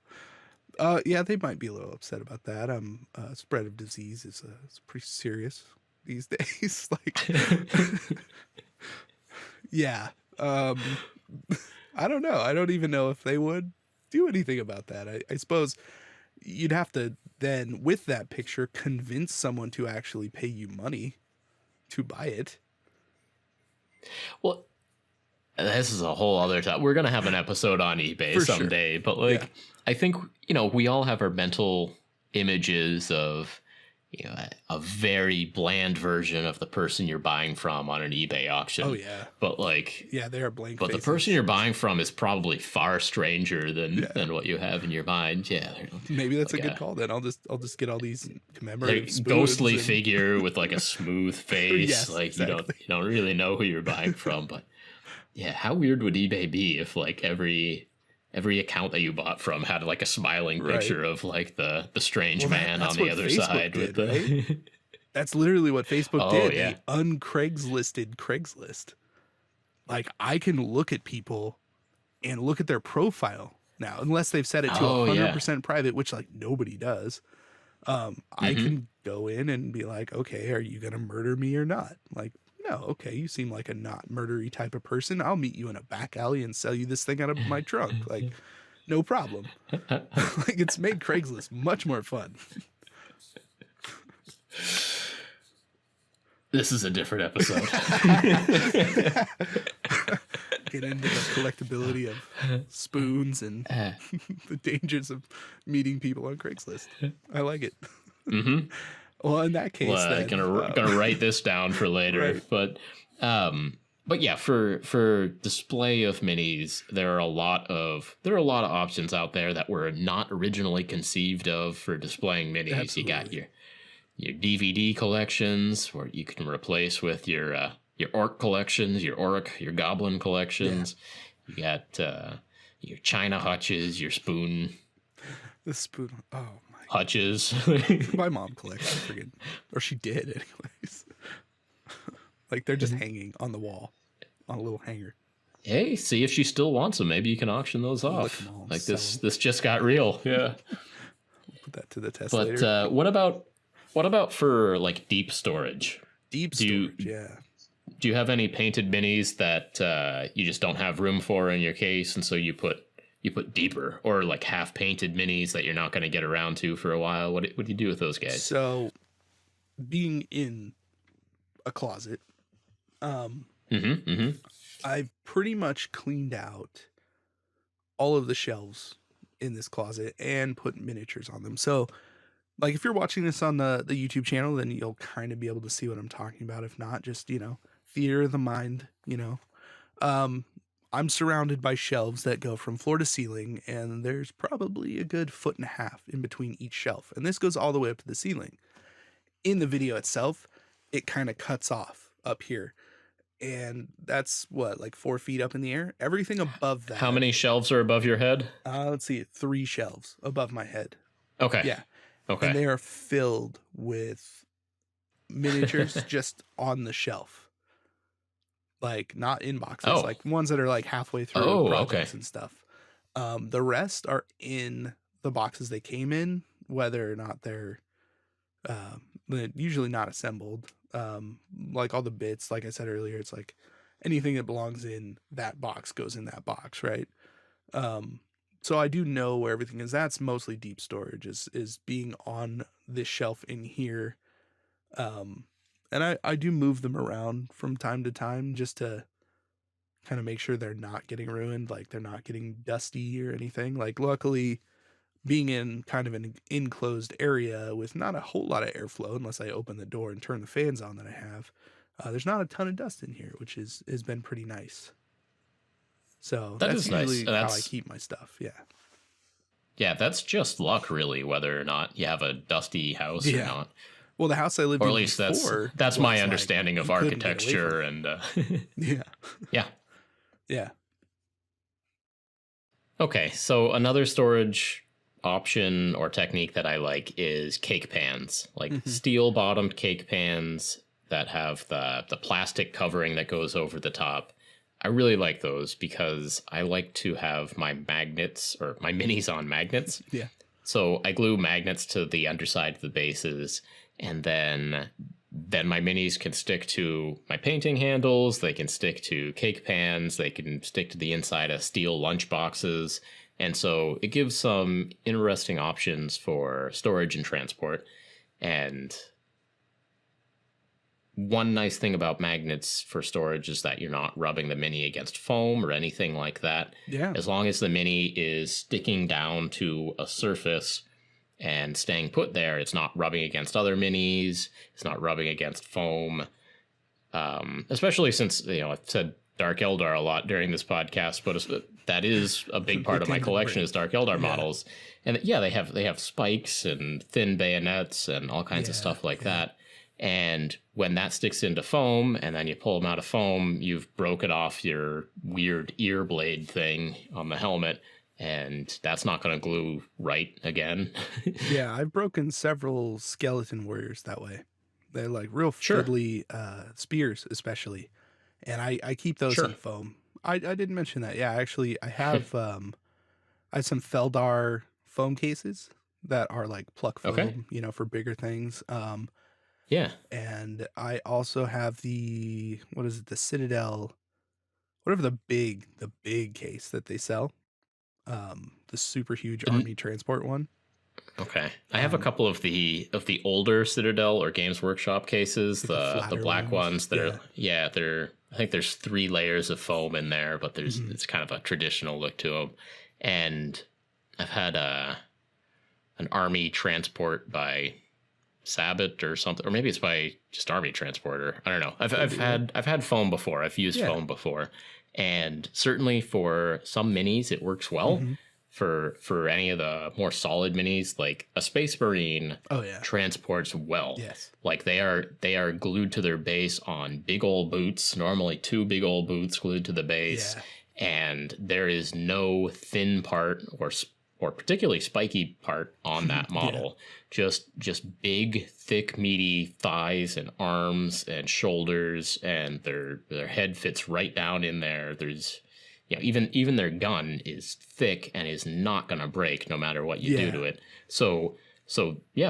Yeah, they might be a little upset about that. Spread of disease is pretty serious these days. Like, yeah. I don't know. I don't even know if they would do anything about that. I suppose you'd have to then, with that picture, convince someone to actually pay you money to buy it. Well, this is a whole other time. We're gonna have an episode on eBay For someday, but like, Yeah. I think, you know, we all have our mental images of, you know, a very bland version of the person you're buying from on an eBay auction. Oh yeah, But like, yeah, they are blank. but faces. the person you're buying from is probably far stranger than what you have in your mind. Yeah, Maybe that's like a good call. Then I'll just get all these commemorative like spoons ghostly and- figure with like a smooth face. Yes, like exactly. you don't really know who you're buying from. But yeah, how weird would eBay be if like every account that you bought from had like a smiling Right. picture of like the strange Well, man that's on the what other Facebook side did, with the right? That's literally what Facebook Oh, did. yeah. They uncraigslisted Craigslist. Like, I can look at people and look at their profile now, unless they've set it to Oh, yeah. 100% private, which like nobody does. I can go in and be like, okay, are you going to murder me or not? Like, no, okay, you seem like a not murdery type of person. I'll meet you in a back alley and sell you this thing out of my trunk. Like, no problem. Like, it's made Craigslist much more fun. This is a different episode. Get into the collectability of spoons and the dangers of meeting people on Craigslist. I like it. Mm-hmm. Well, in that case, Well, then, gonna write this down for later. Right. But yeah, for display of minis, there are a lot of options out there that were not originally conceived of for displaying minis. Absolutely. You got your DVD collections, where you can replace with your orc collections, your goblin collections. Yeah. You got your china hutches, your spoon the spoon. Oh my! hutches. My mom collects. I forget, or she did, anyways. Like, they're just hanging on the wall, on a little hanger. Hey, see if she still wants them. Maybe you can auction those Lick off. 'em all, Like sell this just got real. Yeah. Put that to the test But later. what about for like deep storage? Deep do you- storage, yeah. Do you have any painted minis that you just don't have room for in your case, and so you put deeper, or like half painted minis that you're not going to get around to for a while? What do you do with those guys? So, being in a closet, I've pretty much cleaned out all of the shelves in this closet and put miniatures on them. So, like, if you're watching this on the YouTube channel, then you'll kind of be able to see what I'm talking about. If not, just, theater of the mind, I'm surrounded by shelves that go from floor to ceiling, and there's probably a good 1.5 feet in between each shelf. And this goes all the way up to the ceiling. In the video itself, it kind of cuts off up here. And that's what, like 4 feet up in the air? Everything above that. How many shelves are above your head? Let's see, 3 shelves above my head. Okay. Yeah. Okay. And they are filled with miniatures just on the shelf. Like, not in boxes, like ones that are like halfway through projects and stuff. The rest are in the boxes they came in, whether or not they're usually not assembled. Like all the bits, like I said earlier, it's like anything that belongs in that box goes in that box, right? So I do know where everything is. That's mostly deep storage, is being on this shelf in here. And I do move them around from time to time just to kind of make sure they're not getting ruined, like they're not getting dusty or anything. Like, luckily, being in kind of an enclosed area with not a whole lot of airflow, unless I open the door and turn the fans on that I have, there's not a ton of dust in here, which has been pretty nice. So that's usually how I keep my stuff. Yeah. Yeah, that's just luck, really, whether or not you have a dusty house or not. Well, the house I lived in before, or at least that's my understanding of architecture and yeah. Okay, so another storage option or technique that I like is cake pans, like steel bottomed cake pans that have the plastic covering that goes over the top. I really like those because I like to have my magnets or my minis on magnets. Yeah. So I glue magnets to the underside of the bases, and then my minis can stick to my painting handles, they can stick to cake pans, they can stick to the inside of steel lunch boxes. And so it gives some interesting options for storage and transport. And one nice thing about magnets for storage is that you're not rubbing the mini against foam or anything like that. Yeah. As long as the mini is sticking down to a surface and staying put there, it's not rubbing against other minis, it's not rubbing against foam. Especially since, I've said Dark Eldar a lot during this podcast, but that is a big part of my collection is Dark Eldar models. And they have spikes and thin bayonets and all kinds of stuff like that. And when that sticks into foam and then you pull them out of foam, you've broken off your weird ear blade thing on the helmet, and that's not going to glue right again. Yeah, I've broken several skeleton warriors that way. They're like real fiddly spears, especially. And I keep those in foam. I didn't mention that. Yeah, actually, I have some Feldar foam cases that are like pluck foam, for bigger things. Yeah. And I also have the Citadel, whatever the big case that they sell. The super huge army transport one. Okay. I have a couple of the older Citadel or Games Workshop cases, the black ones that are I think there's 3 layers of foam in there, but it's kind of a traditional look to them. And I've had an army transport by Sabbat or something, or maybe it's by just Army Transporter. I don't know. I've had foam before. I've used foam before, and certainly for some minis it works well. For any of the more solid minis, like a Space Marine transports well. Yes. Like they are glued to their base on big old boots, normally 2 big old boots glued to the base, and there is no thin part or particularly spiky part on that model. Just big, thick, meaty thighs and arms and shoulders, and their head fits right down in there. There's even their gun is thick and is not going to break no matter what you do to it. So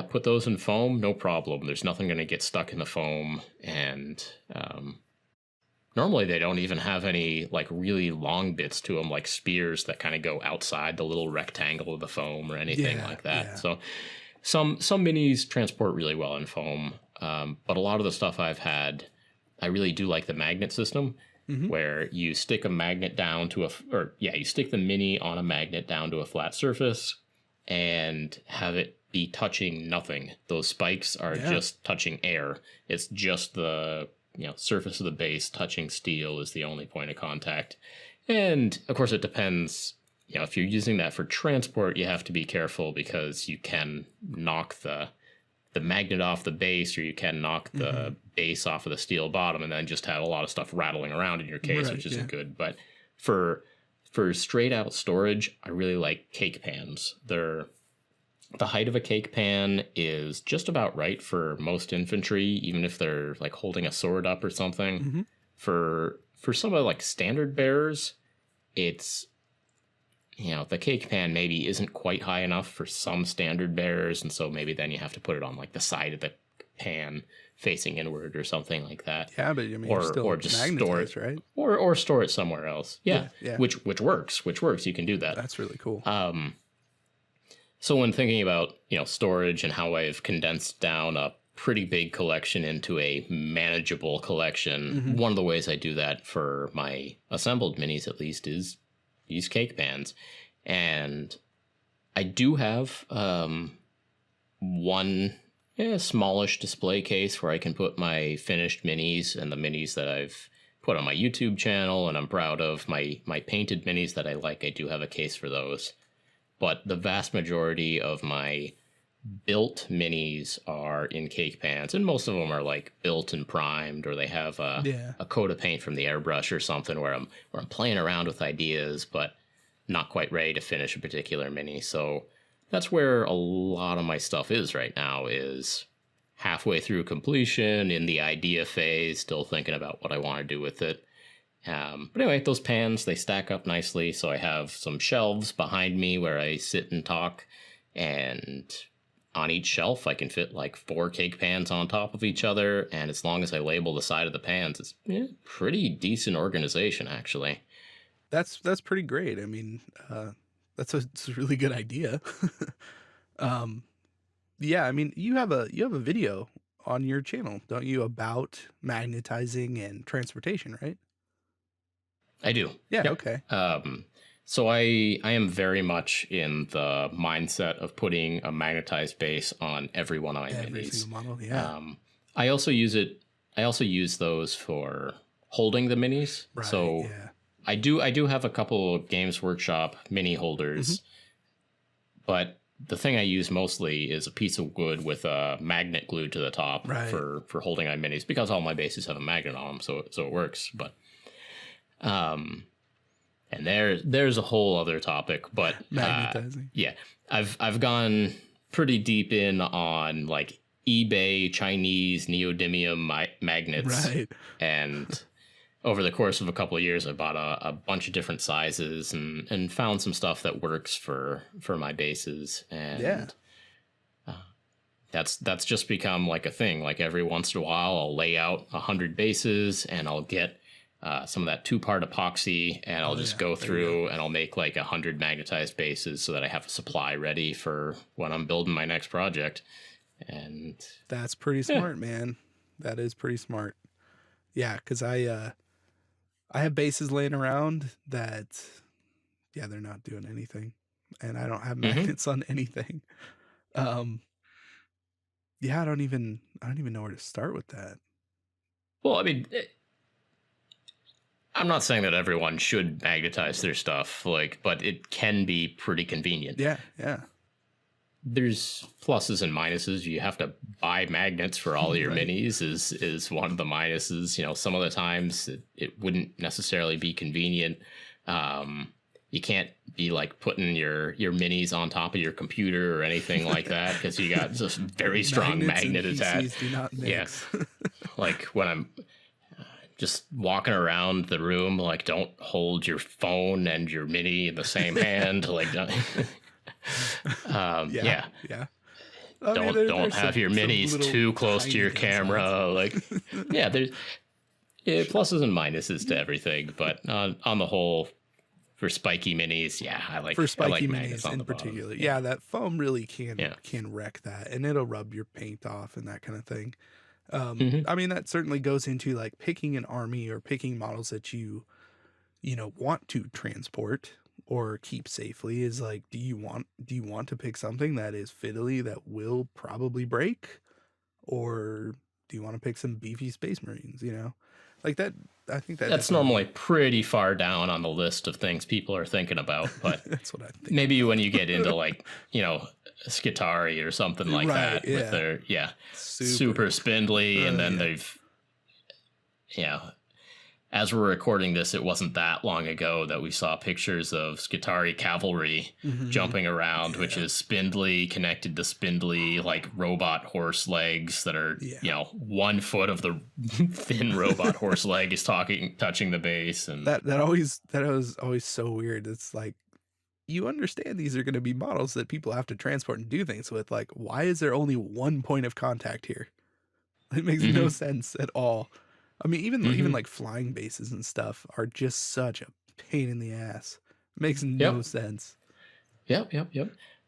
put those in foam, no problem. There's nothing going to get stuck in the foam. And normally they don't even have any like really long bits to them, like spears that kind of go outside the little rectangle of the foam or anything like that. Yeah. So some minis transport really well in foam. But a lot of the stuff I've had, I really do like the magnet system. Where you stick a magnet down to you stick the mini on a magnet down to a flat surface and have it be touching nothing. Those spikes are just touching air. It's just the surface of the base touching steel is the only point of contact. And of course, it depends. If you're using that for transport, you have to be careful because you can knock the magnet off the base, or you can knock the base off of the steel bottom, and then just have a lot of stuff rattling around in your case, Right, which isn't yeah. good. But for straight out storage, I really like cake pans. The height of a cake pan is just about right for most infantry, even if they're like holding a sword up or something. For some of like standard bearers, it's the cake pan maybe isn't quite high enough for some standard bearers, and so maybe then you have to put it on like the side of the pan facing inward or something like that. Yeah, but I mean, you're still or just store it, magnetized, right? or store it somewhere else. Yeah, Yeah. which works. You can do that. That's really cool. So when thinking about storage and how I've condensed down a pretty big collection into a manageable collection, one of the ways I do that for my assembled minis at least is use cake pans. And I do have one smallish display case where I can put my finished minis and the minis that I've put on my YouTube channel and I'm proud of. My painted minis that I like, I do have a case for those. But the vast majority of my built minis are in cake pans, and most of them are like built and primed, or they have a coat of paint from the airbrush or something where I'm playing around with ideas, but not quite ready to finish a particular mini. So that's where a lot of my stuff is right now, is halfway through completion, in the idea phase, still thinking about what I want to do with it. But anyway, those pans, they stack up nicely. So I have some shelves behind me where I sit and talk, and on each shelf I can fit like 4 cake pans on top of each other. And as long as I label the side of the pans, it's pretty decent organization, actually. That's pretty great. I mean, it's a really good idea. Yeah, I mean, you have a video on your channel, don't you, about magnetizing and transportation, right? I do. Yeah. Yep. Okay. So I am very much in the mindset of putting a magnetized base on every one of my Every minis. single model. Yeah. I also use those for holding the minis. Right. So yeah. I do have a couple of Games Workshop mini holders, but the thing I use mostly is a piece of wood with a magnet glued to the top for holding my minis, because all my bases have a magnet on them, so it works. But and there's a whole other topic, but Magnetizing. Yeah, I've gone pretty deep in on like eBay Chinese neodymium magnets, Right. And over the course of a couple of years, I bought a bunch of different sizes and found some stuff that works for my bases. And that's just become like a thing. Like every once in a while, I'll lay out 100 bases and I'll get some of that 2-part epoxy, and I'll just go through and I'll make like 100 magnetized bases so that I have a supply ready for when I'm building my next project. And that's pretty smart, man. That is pretty smart. Yeah, because I have bases laying around that, they're not doing anything, and I don't have magnets on anything. I don't even know where to start with that. Well, I mean, I'm not saying that everyone should magnetize their stuff, but it can be pretty convenient. Yeah. There's pluses and minuses. You have to buy magnets for all your minis is one of the minuses. Some of the times it wouldn't necessarily be convenient. You can't be like putting your minis on top of your computer or anything like that, because you got just very strong magnet attached. Do not mix. Yeah. Like when I'm just walking around the room, like, don't hold your phone and your mini in the same hand. Like, don't, yeah. Don't have your minis too close to your camera. Like, there's pluses and minuses to everything, but on the whole, for spiky minis, I like minis in particular. Yeah, that foam really can wreck that, and it'll rub your paint off and that kind of thing. I mean, that certainly goes into like picking an army or picking models that you want to transport or keep safely. Is like, do you want to pick something that is fiddly that will probably break, or do you want to pick some beefy Space Marines? Like that I think that's normally pretty far down on the list of things people are thinking about. But that's what I think. Maybe when you get into like, Skitarii or something like that with their super spindly, and then they've as we're recording this, it wasn't that long ago that we saw pictures of Skitarii cavalry jumping around, which is spindly connected to spindly like robot horse legs that are 1 foot of the thin robot horse leg is touching the base, and that was always so weird. It's like, you understand these are going to be models that people have to transport and do things with. Like, why is there only one point of contact here? It makes no sense at all. I mean, even like flying bases and stuff are just such a pain in the ass. It makes no sense. Yep.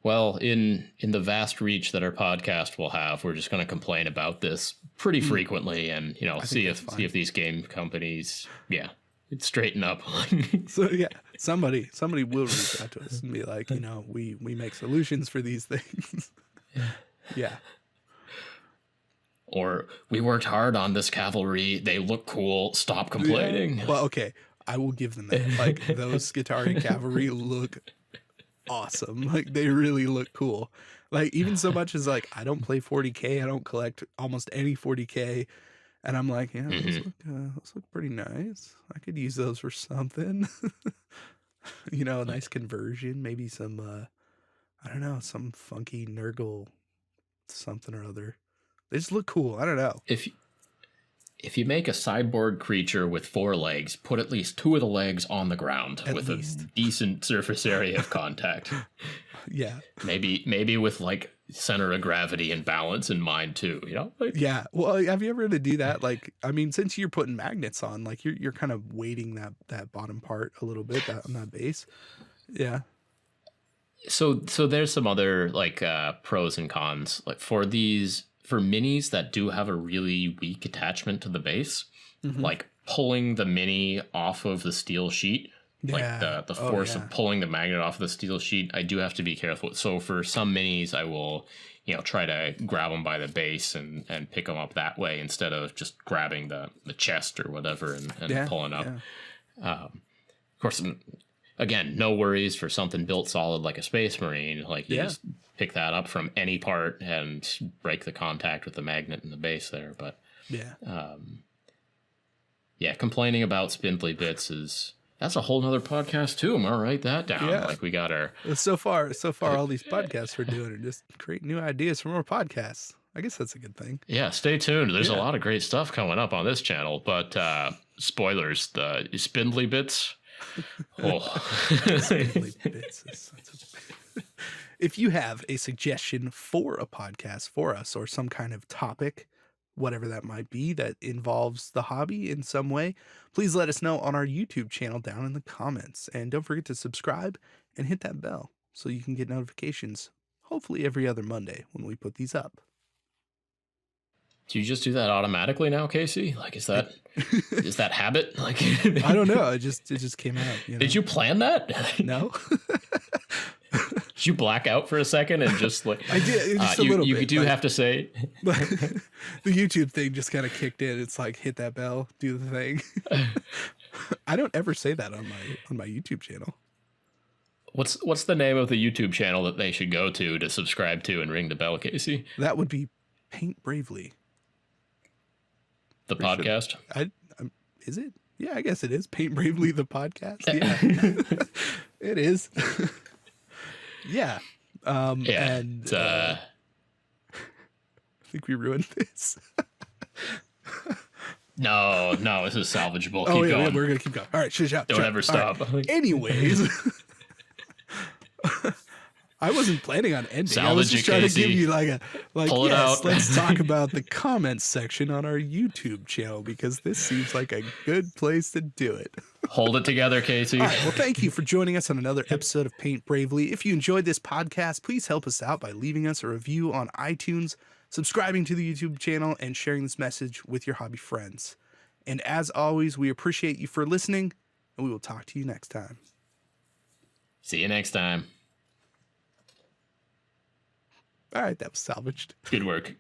Well, in the vast reach that our podcast will have, we're just going to complain about this pretty frequently, and see if these game companies straighten up. So somebody will reach out to us and be like, we make solutions for these things. Yeah. Or, we worked hard on this cavalry. They look cool. Stop complaining. Yeah. Well, okay. I will give them that. Like, those Skitarii cavalry look awesome. Like, they really look cool. Like, even so much as, like, I don't play 40K. I don't collect almost any 40K. And I'm like, those look pretty nice. I could use those for something. A nice conversion. Maybe some, I don't know, some funky Nurgle something or other. They just look cool. I don't know. If you make a cyborg creature with 4 legs, put at least 2 of the legs on the ground with a decent surface area of contact. Yeah. Maybe with like center of gravity and balance in mind too, Yeah. Well, have you ever had to do that? Like, I mean, since you're putting magnets on, like you're kind of weighting that bottom part a little bit on that base. Yeah. So there's some other like pros and cons, like for minis that do have a really weak attachment to the base, like pulling the mini off of the steel sheet, like the force of pulling the magnet off of the steel sheet, I do have to be careful. So for some minis, I will, try to grab them by the base and pick them up that way instead of just grabbing the chest or whatever and pulling up. Yeah. Of course, again, no worries for something built solid like a Space Marine. Like you just pick that up from any part and break the contact with the magnet in the base there. But complaining about spindly bits that's a whole nother podcast too. I'm gonna write that down. Yeah. Like we got our so far all these podcasts we're doing are just creating new ideas for more podcasts. I guess that's a good thing. Yeah, stay tuned. There's a lot of great stuff coming up on this channel. But spoilers, the spindly bits. Spindly bits. If you have a suggestion for a podcast for us, or some kind of topic, whatever that might be, that involves the hobby in some way, please let us know on our YouTube channel down in the comments. And don't forget to subscribe and hit that bell so you can get notifications, hopefully every other Monday when we put these up. Do you just do that automatically now, Casey? Like, is that habit? Like, I don't know. It just came out. Did you plan that? No. Did you black out for a second and just like I did just a little bit. You do have to say the YouTube thing just kind of kicked in. It's like, hit that bell, do the thing. I don't ever say that on my YouTube channel. What's the name of the YouTube channel that they should go to subscribe to and ring the bell, Casey? That would be Paint Bravely. The podcast? Sure. Is it? Yeah, I guess it is. Paint Bravely, the podcast. Yeah, it is. Yeah. And I think we ruined this. No, this is salvageable. Keep going. We're going to keep going. All right, shut up. Don't ever stop. Right. Anyways. I wasn't planning on ending. Salvage, I was just trying to give you Pull it out. Let's talk about the comments section on our YouTube channel, because this seems like a good place to do it. Hold it together, Casey. All right, well, thank you for joining us on another episode of Paint Bravely. If you enjoyed this podcast, please help us out by leaving us a review on iTunes, subscribing to the YouTube channel, and sharing this message with your hobby friends. And as always, we appreciate you for listening, and we will talk to you next time. See you next time. All right, that was salvaged. Good work.